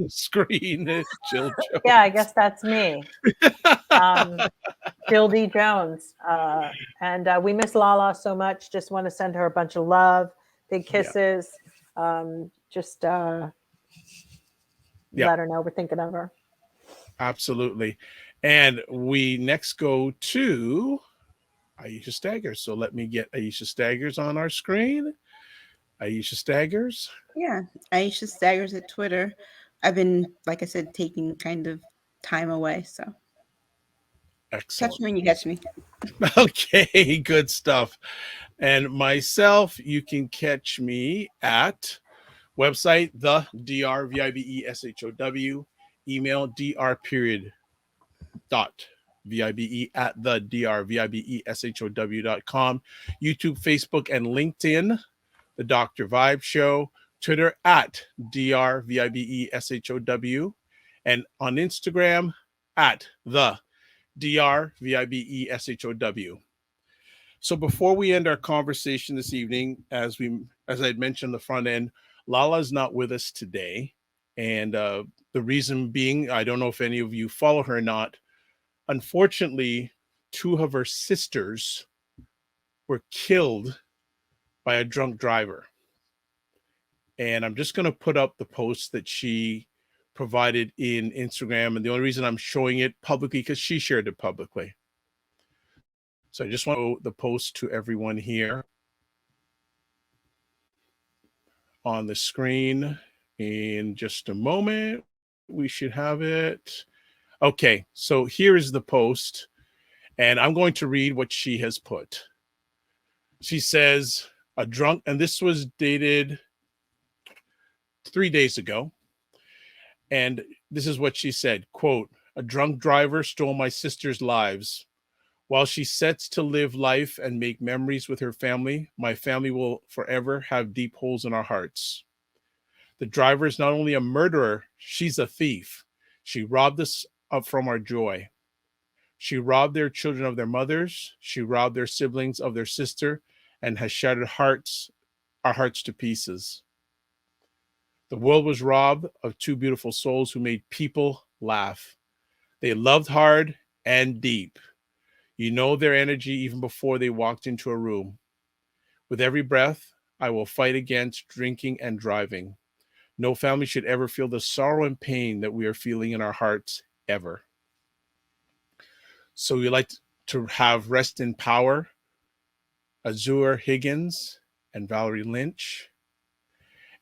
screen, Jill Jones. Yeah, I guess that's me. Jill D. Jones. And we miss LaLa so much. Just want to send her a bunch of love, big kisses. Let her know we're thinking of her. Absolutely. And we next go to Aisha Staggers. So let me get Aisha Staggers on our screen. Aisha Staggers. Yeah, Aisha Staggers at Twitter. I've been, like I said, taking kind of time away. So excellent. Catch me when you catch me. Okay, good stuff. And myself, you can catch me at website, the DRVIBESHOW, email dr.vibe@the DRVIBESHOW.com, YouTube, Facebook, and LinkedIn, The Dr. Vibe Show, Twitter at DRVIBESHOW, and on Instagram at the DRVIBESHOW. So before we end our conversation this evening, as I had mentioned the front end, LaLa is not with us today. And the reason being, I don't know if any of you follow her or not. Unfortunately, two of her sisters were killed by a drunk driver. And I'm just going to put up the post that she provided in Instagram. And the only reason I'm showing it publicly, because she shared it publicly. So I just want to show the post to everyone here on the screen in just a moment. We should have it. Okay, so here is the post, and I'm going to read what she has put. She says, and this was dated 3 days ago. And this is what she said, quote, "A drunk driver stole my sister's lives. While she sets to live life and make memories with her family, my family will forever have deep holes in our hearts. The driver is not only a murderer, she's a thief. She robbed us from our joy. She robbed their children of their mothers. She robbed their siblings of their sister and has shattered our hearts to pieces. The world was robbed of two beautiful souls who made people laugh. They loved hard and deep. You know their energy even before they walked into a room. With every breath, I will fight against drinking and driving. No family should ever feel the sorrow and pain that we are feeling in our hearts ever." So we like to have Rest in Power, Azure Higgins, and Valerie Lynch.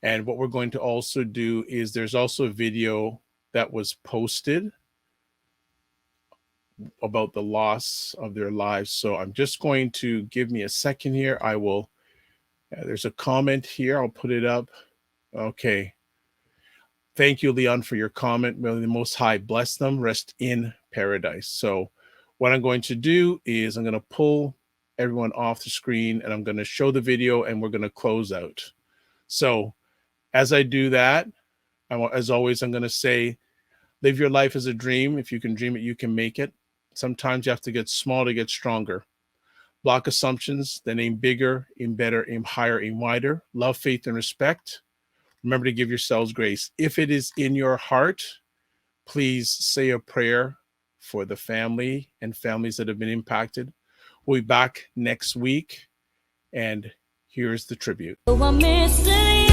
And what we're going to also do is there's also a video that was posted about the loss of their lives. So I'm just going to give me a second here. I will, there's a comment here. I'll put it up. Okay. Thank you, Leon, for your comment. May the Most High bless them, rest in paradise. So what I'm going to do is I'm going to pull everyone off the screen and I'm going to show the video and we're going to close out. So as I do that, as always, I'm going to say, live your life as a dream. If you can dream it, you can make it. Sometimes you have to get small to get stronger. Block assumptions, then aim bigger, aim better, aim higher, aim wider. Love, faith, and respect. Remember to give yourselves grace. If it is in your heart, please say a prayer for the family and families that have been impacted. We'll be back next week. And here's the tribute. So I'm missing you.